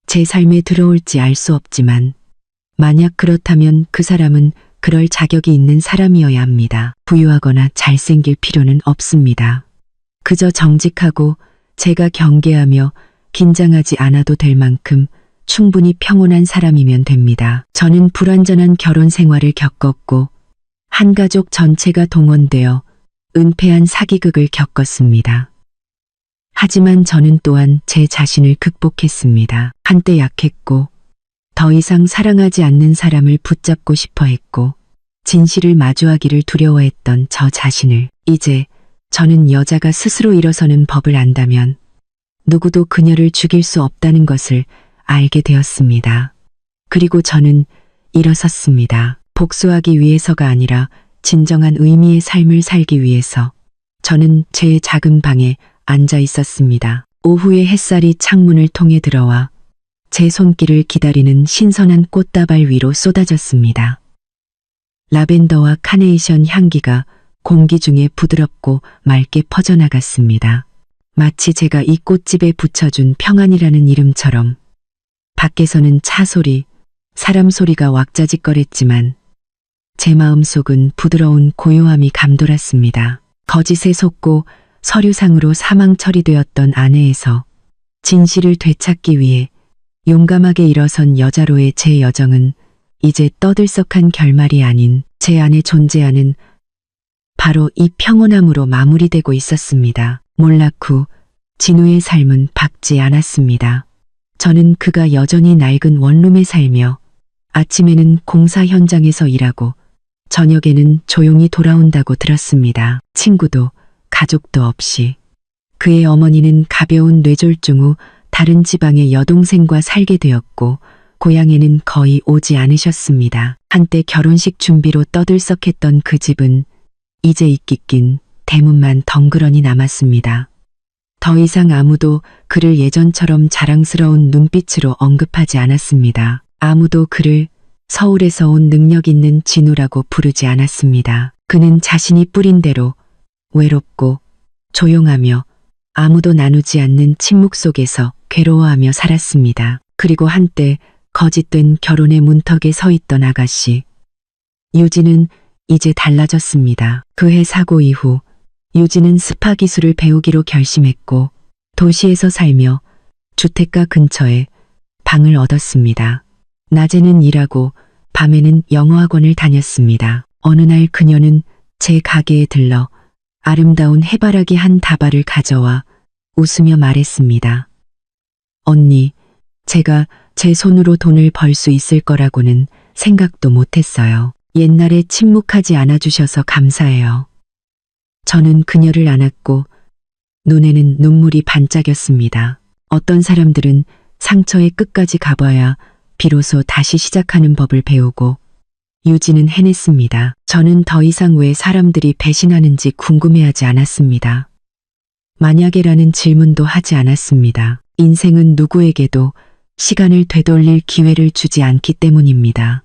제 삶에 들어올지 알 수 없지만 만약 그렇다면 그 사람은 그럴 자격이 있는 사람이어야 합니다. 부유하거나 잘생길 필요는 없습니다. 그저 정직하고 제가 경계하며 긴장하지 않아도 될 만큼 충분히 평온한 사람이면 됩니다. 저는 불완전한 결혼 생활을 겪었고 한 가족 전체가 동원되어 은폐한 사기극을 겪었습니다. 하지만 저는 또한 제 자신을 극복했습니다. 한때 약했고 더 이상 사랑하지 않는 사람을 붙잡고 싶어 했고 진실을 마주하기를 두려워했던 저 자신을 이제 저는 여자가 스스로 일어서는 법을 안다면 누구도 그녀를 죽일 수 없다는 것을 알게 되었습니다. 그리고 저는 일어섰습니다. 복수하기 위해서가 아니라 진정한 의미의 삶을 살기 위해서. 저는 제 작은 방에 앉아 있었습니다. 오후의 햇살이 창문을 통해 들어와 제 손길을 기다리는 신선한 꽃다발 위로 쏟아졌습니다. 라벤더와 카네이션 향기가 공기 중에 부드럽고 맑게 퍼져나갔습니다. 마치 제가 이 꽃집에 붙여준 평안이라는 이름처럼. 밖에서는 차 소리, 사람 소리가 왁자지껄했지만 제 마음속은 부드러운 고요함이 감돌았습니다. 거짓에 속고 서류상으로 사망 처리되었던 아내에서 진실을 되찾기 위해 용감하게 일어선 여자로의 제 여정은 이제 떠들썩한 결말이 아닌 제 안에 존재하는 바로 이 평온함으로 마무리되고 있었습니다. 몰락 후 진우의 삶은 밝지 않았습니다. 저는 그가 여전히 낡은 원룸에 살며 아침에는 공사 현장에서 일하고 저녁에는 조용히 돌아온다고 들었습니다. 친구도 가족도 없이. 그의 어머니는 가벼운 뇌졸중 후 다른 지방의 여동생과 살게 되었고 고향에는 거의 오지 않으셨습니다. 한때 결혼식 준비로 떠들썩했던 그 집은 이제 이끼 낀 대문만 덩그러니 남았습니다. 더 이상 아무도 그를 예전처럼 자랑스러운 눈빛으로 언급하지 않았습니다. 아무도 그를 서울에서 온 능력 있는 진우라고 부르지 않았습니다. 그는 자신이 뿌린 대로 외롭고 조용하며 아무도 나누지 않는 침묵 속에서 괴로워하며 살았습니다. 그리고 한때 거짓된 결혼의 문턱에 서 있던 아가씨. 유진은 이제 달라졌습니다. 그해 사고 이후 유진은 스파 기술을 배우기로 결심했고 도시에서 살며 주택가 근처에 방을 얻었습니다. 낮에는 일하고 밤에는 영어학원을 다녔습니다. 어느 날 그녀는 제 가게에 들러 아름다운 해바라기 한 다발을 가져와 웃으며 말했습니다. 언니, 제가 제 손으로 돈을 벌 수 있을 거라고는 생각도 못했어요. 옛날에 침묵하지 않아주셔서 감사해요. 저는 그녀를 안았고 눈에는 눈물이 반짝였습니다. 어떤 사람들은 상처의 끝까지 가봐야 비로소 다시 시작하는 법을 배우고 유진은 해냈습니다. 저는 더 이상 왜 사람들이 배신하는지 궁금해하지 않았습니다. 만약에라는 질문도 하지 않았습니다. 인생은 누구에게도 시간을 되돌릴 기회를 주지 않기 때문입니다.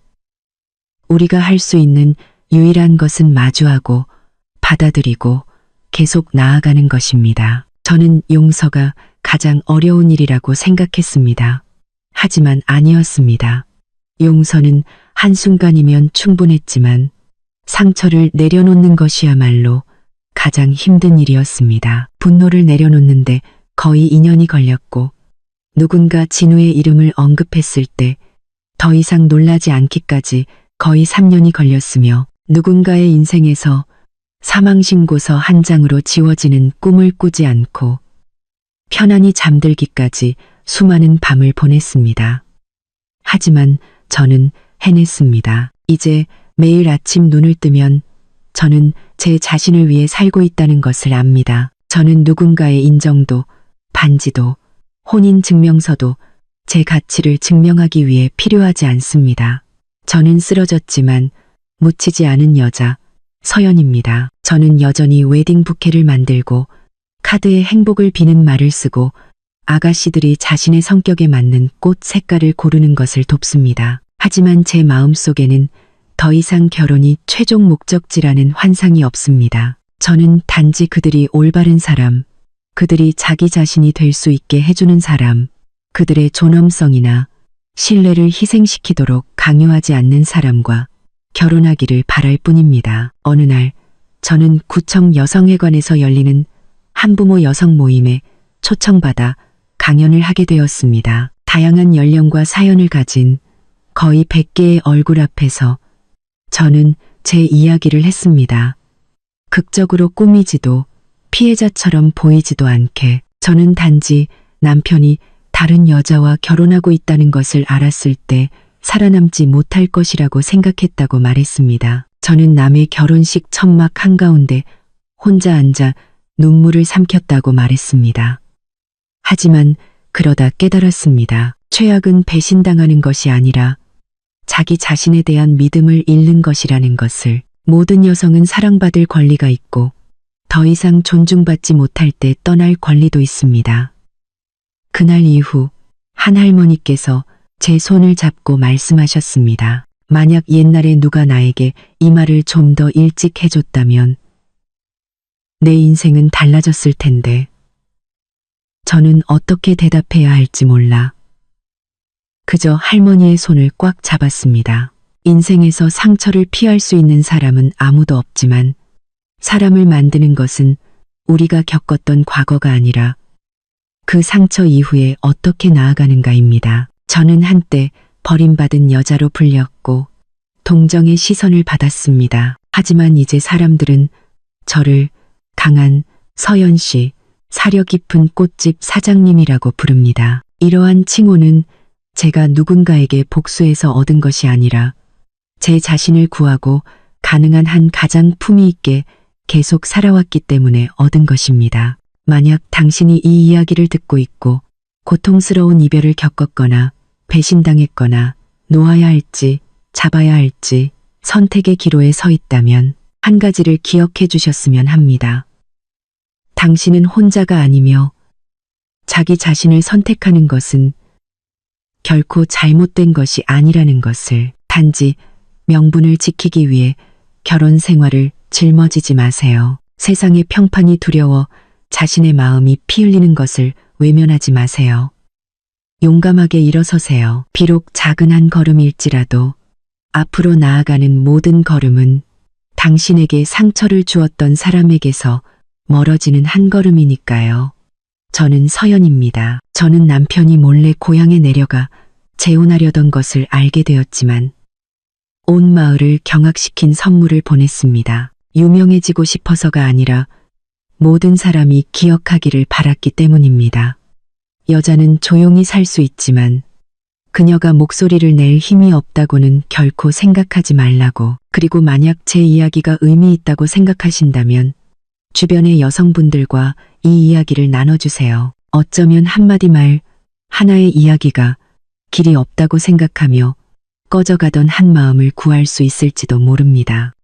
우리가 할 수 있는 유일한 것은 마주하고 받아들이고 계속 나아가는 것입니다. 저는 용서가 가장 어려운 일이라고 생각했습니다. 하지만 아니었습니다. 용서는 한순간이면 충분했지만 상처를 내려놓는 것이야말로 가장 힘든 일이었습니다. 분노를 내려놓는데 거의 2년이 걸렸고 누군가 진우의 이름을 언급했을 때 더 이상 놀라지 않기까지 거의 3년이 걸렸으며 누군가의 인생에서 사망신고서 한 장으로 지워지는 꿈을 꾸지 않고 편안히 잠들기까지 수많은 밤을 보냈습니다. 하지만 저는 해냈습니다. 이제 매일 아침 눈을 뜨면 저는 제 자신을 위해 살고 있다는 것을 압니다. 저는 누군가의 인정도, 반지도, 혼인증명서도 제 가치를 증명하기 위해 필요하지 않습니다. 저는 쓰러졌지만 묻히지 않은 여자, 서연입니다. 저는 여전히 웨딩 부케를 만들고 카드에 행복을 비는 말을 쓰고 아가씨들이 자신의 성격에 맞는 꽃 색깔을 고르는 것을 돕습니다. 하지만 제 마음속에는 더 이상 결혼이 최종 목적지라는 환상이 없습니다. 저는 단지 그들이 올바른 사람, 그들이 자기 자신이 될 수 있게 해주는 사람, 그들의 존엄성이나 신뢰를 희생시키도록 강요하지 않는 사람과 결혼하기를 바랄 뿐입니다. 어느 날 저는 구청 여성회관에서 열리는 한부모 여성 모임에 초청받아 강연을 하게 되었습니다. 다양한 연령과 사연을 가진 거의 100개의 얼굴 앞에서 저는 제 이야기를 했습니다. 극적으로 꾸미지도 피해자처럼 보이지도 않게 저는 단지 남편이 다른 여자와 결혼하고 있다는 것을 알았을 때 살아남지 못할 것이라고 생각했다고 말했습니다. 저는 남의 결혼식 천막 한가운데 혼자 앉아 눈물을 삼켰다고 말했습니다. 하지만 그러다 깨달았습니다. 최악은 배신당하는 것이 아니라 자기 자신에 대한 믿음을 잃는 것이라는 것을. 모든 여성은 사랑받을 권리가 있고 더 이상 존중받지 못할 때 떠날 권리도 있습니다. 그날 이후 한 할머니께서 제 손을 잡고 말씀하셨습니다. 만약 옛날에 누가 나에게 이 말을 좀 더 일찍 해줬다면 내 인생은 달라졌을 텐데. 저는 어떻게 대답해야 할지 몰라 그저 할머니의 손을 꽉 잡았습니다. 인생에서 상처를 피할 수 있는 사람은 아무도 없지만 사람을 만드는 것은 우리가 겪었던 과거가 아니라 그 상처 이후에 어떻게 나아가는가입니다. 저는 한때 버림받은 여자로 불렸고 동정의 시선을 받았습니다. 하지만 이제 사람들은 저를 강한 서연 씨, 사려 깊은 꽃집 사장님이라고 부릅니다. 이러한 칭호는 제가 누군가에게 복수해서 얻은 것이 아니라 제 자신을 구하고 가능한 한 가장 품위 있게 계속 살아왔기 때문에 얻은 것입니다. 만약 당신이 이 이야기를 듣고 있고 고통스러운 이별을 겪었거나 배신당했거나 놓아야 할지 잡아야 할지 선택의 기로에 서 있다면 한 가지를 기억해 주셨으면 합니다. 당신은 혼자가 아니며 자기 자신을 선택하는 것은 결코 잘못된 것이 아니라는 것을. 단지 명분을 지키기 위해 결혼 생활을 짊어지지 마세요. 세상의 평판이 두려워 자신의 마음이 피 흘리는 것을 외면하지 마세요. 용감하게 일어서세요. 비록 작은 한 걸음일지라도 앞으로 나아가는 모든 걸음은 당신에게 상처를 주었던 사람에게서 멀어지는 한 걸음이니까요. 저는 서연입니다. 저는 남편이 몰래 고향에 내려가 재혼하려던 것을 알게 되었지만 온 마을을 경악시킨 선물을 보냈습니다. 유명해지고 싶어서가 아니라 모든 사람이 기억하기를 바랐기 때문입니다. 여자는 조용히 살 수 있지만 그녀가 목소리를 낼 힘이 없다고는 결코 생각하지 말라고. 그리고 만약 제 이야기가 의미 있다고 생각하신다면 주변의 여성분들과 이 이야기를 나눠주세요. 어쩌면 한마디 말, 하나의 이야기가 길이 없다고 생각하며 꺼져가던 한 마음을 구할 수 있을지도 모릅니다.